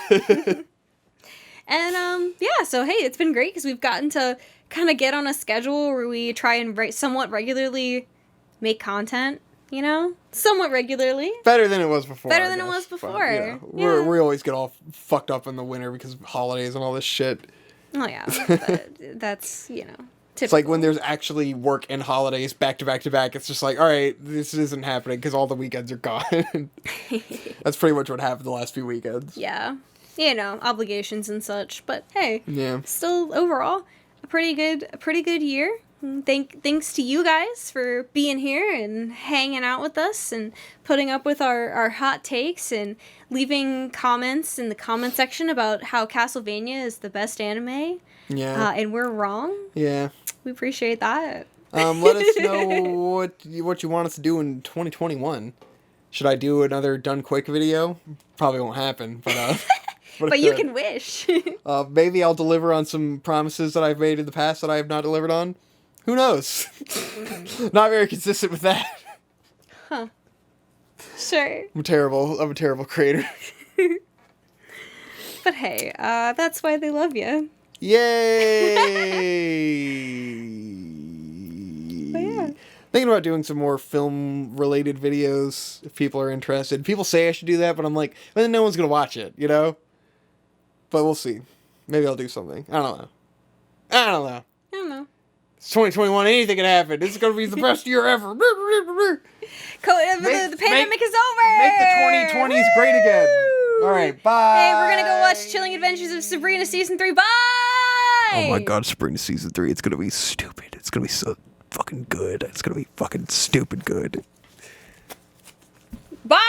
And, yeah, so, hey, it's been great because we've gotten to kind of get on a schedule where we try and somewhat regularly make content, you know? Somewhat regularly. Better than it was before. Better I than it guess. was before. But, Yeah. We always get all fucked up in the winter because of holidays and all this shit. Oh, yeah. But that's, you know, typical. It's like when there's actually work and holidays back to back to back, it's just like, all right, this isn't happening because all the weekends are gone. That's pretty much what happened the last few weekends. Yeah. You know, obligations and such. But, hey. Yeah. Still, overall, a pretty good year. Thanks to you guys for being here and hanging out with us and putting up with our hot takes and leaving comments in the comment section about how Castlevania is the best anime. Yeah. And we're wrong. Yeah. We appreciate that. Let us know what you want us to do in 2021. Should I do another Done Quick video? Probably won't happen, but But you can wish. Maybe I'll deliver on some promises that I've made in the past that I have not delivered on. Who knows? Not very consistent with that. Huh. Sure. I'm a terrible creator. But hey, that's why they love you. Yay! But yeah. Thinking about doing some more film-related videos if people are interested. People say I should do that, but I'm like, well, then no one's gonna watch it, you know? But we'll see. Maybe I'll do something. I don't know. I don't know. It's 2021. Anything can happen. This is gonna be the best year ever. The pandemic is over. Make the 2020s great again. All right, bye. Hey, we're gonna go watch Chilling Adventures of Sabrina season 3. Bye. Oh my God, Sabrina season 3. It's gonna be stupid. It's gonna be so fucking good. It's gonna be fucking stupid good. Bye.